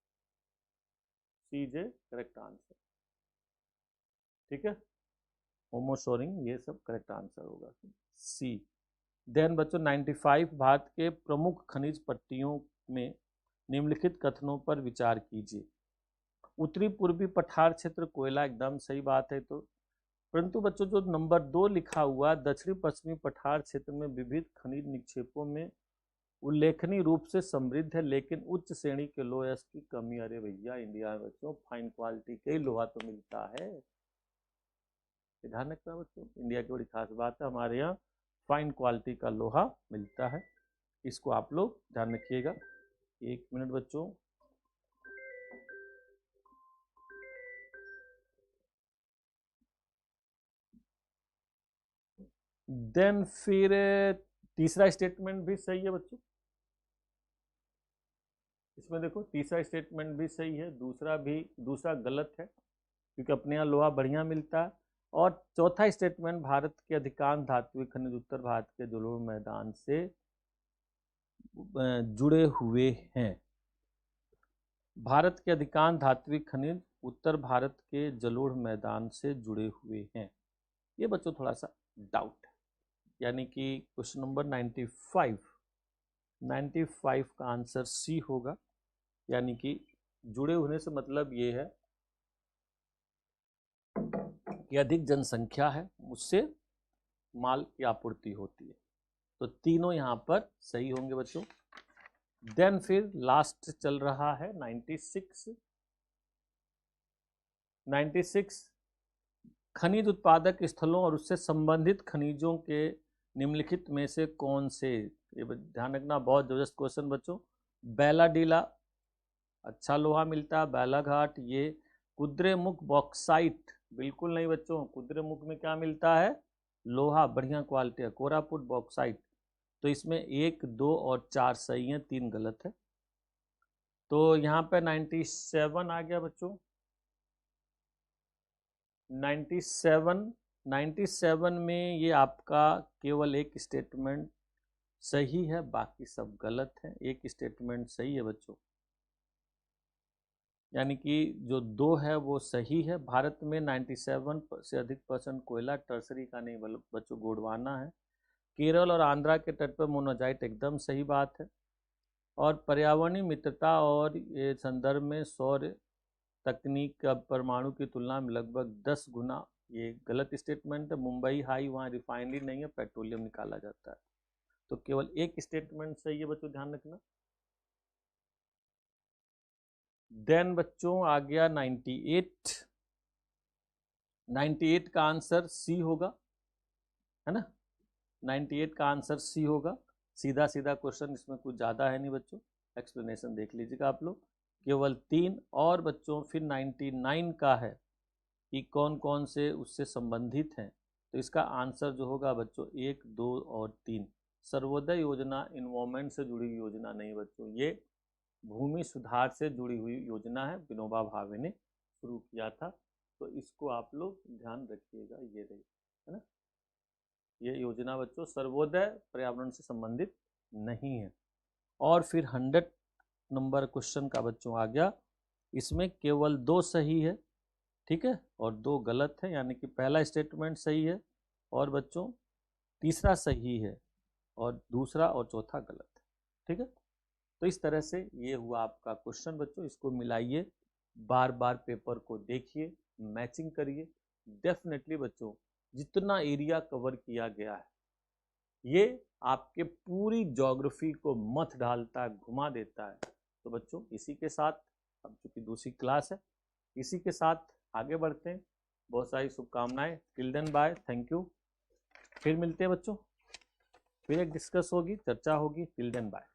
C is a correct answer, ठीक है। होमोसोरिंग ये सब करेक्ट आंसर होगा, सी। देन बच्चों 95 भारत के प्रमुख खनिज पट्टियों में निम्नलिखित कथनों पर विचार कीजिए। उत्तरी पूर्वी पठार क्षेत्र कोयला, एकदम सही बात है। तो परंतु बच्चों जो नंबर 2 लिखा हुआ दक्षिण पश्चिमी पठार क्षेत्र में विविध खनिज निक्षेपों में उल्लेखनीय रूप से समृद्ध है, लेकिन उच्च श्रेणी के लोहा की कमी। अरे भैया इंडिया में बच्चों फाइन क्वालिटी का ही लोहा तो मिलता है, ध्यान रखना बच्चों, इंडिया की बड़ी खास बात है, हमारे यहाँ फाइन क्वालिटी का लोहा मिलता है, इसको आप लोग ध्यान रखिएगा। 1 मिनट बच्चों, देन फिर तीसरा स्टेटमेंट भी सही है बच्चों, इसमें देखो तीसरा स्टेटमेंट भी सही है, दूसरा गलत है क्योंकि अपने यहाँ लोहा बढ़िया मिलता है। और चौथा स्टेटमेंट भारत के अधिकांश धात्विक खनिज उत्तर भारत के जलोढ़ मैदान से जुड़े हुए हैं। भारत के अधिकांश धात्विक खनिज उत्तर भारत के जलोढ़ मैदान से जुड़े हुए हैं, ये बच्चों थोड़ा सा डाउट है, यानी कि क्वेश्चन नंबर 95 का आंसर सी होगा, यानी कि जुड़े होने से मतलब ये है कि अधिक जनसंख्या है, उससे माल की आपूर्ति होती है, तो तीनों यहां पर सही होंगे बच्चों। देन फिर लास्ट चल रहा है 96 खनिज उत्पादक स्थलों और उससे संबंधित खनिजों के निम्नलिखित में से कौन से, ये ध्यान रखना बहुत जबरदस्त क्वेश्चन बच्चों। बैलाडीला अच्छा लोहा मिलता है, बैलाघाट, ये कुद्रेमुख बॉक्साइट बिल्कुल नहीं बच्चों, कुद्रेमुख में क्या मिलता है, लोहा बढ़िया क्वालिटी है, कोरापुट बॉक्साइट। तो इसमें 1, 2 और 4 सही हैं, 3 गलत है। तो यहाँ पे 97 आ गया बच्चों, 97 में ये आपका केवल एक स्टेटमेंट सही है, बाकी सब गलत है, एक स्टेटमेंट सही है बच्चों, यानी कि जो 2 है वो सही है। भारत में 97 से अधिक % कोयला टर्सरी का नहीं बच्चों गोंडवाना है। केरल और आंध्रा के तट पर मोनाजाइट, एकदम सही बात है। और पर्यावरणीय मित्रता और ये संदर्भ में सौर तकनीक का परमाणु की तुलना में लगभग 10 गुना, ये गलत स्टेटमेंट है। मुंबई हाई, वहाँ रिफाइनरी नहीं है, पेट्रोलियम निकाला जाता है, तो केवल एक स्टेटमेंट सही है बच्चों, ध्यान रखना। देन बच्चों आ गया 98 का आंसर सी होगा, है ना, 98 का आंसर सी होगा। सीधा सीधा क्वेश्चन, इसमें कुछ ज़्यादा है नहीं बच्चों, एक्सप्लेनेशन देख लीजिएगा आप लोग, केवल 3। और बच्चों फिर 99 का है कि कौन कौन से उससे संबंधित हैं, तो इसका आंसर जो होगा बच्चों 1, 2 और 3। सर्वोदय योजना इन्वायरमेंट से जुड़ी हुई योजना नहीं बच्चों, ये भूमि सुधार से जुड़ी हुई योजना है, विनोबा भावे ने शुरू किया था, तो इसको आप लोग ध्यान रखिएगा, ये रही, है ना, ये योजना बच्चों सर्वोदय पर्यावरण से संबंधित नहीं है। और फिर 100 नंबर क्वेश्चन का बच्चों आ गया, इसमें केवल 2 सही है, ठीक है, और 2 गलत है, यानी कि पहला स्टेटमेंट सही है और बच्चों तीसरा सही है और दूसरा और चौथा गलत है, ठीक है। तो इस तरह से ये हुआ आपका क्वेश्चन बच्चों, इसको मिलाइए, बार बार पेपर को देखिए, मैचिंग करिए, डेफिनेटली बच्चों जितना एरिया कवर किया गया है ये आपके पूरी ज्योग्राफी को मथ डालता है, घुमा देता है। तो बच्चों इसी के साथ, अब चूंकि दूसरी क्लास है, इसी के साथ आगे बढ़ते हैं। बहुत सारी शुभकामनाएं, till then bye, thank you, फिर मिलते हैं बच्चों। फिर एक डिस्कस होगी, चर्चा होगी। Till then bye.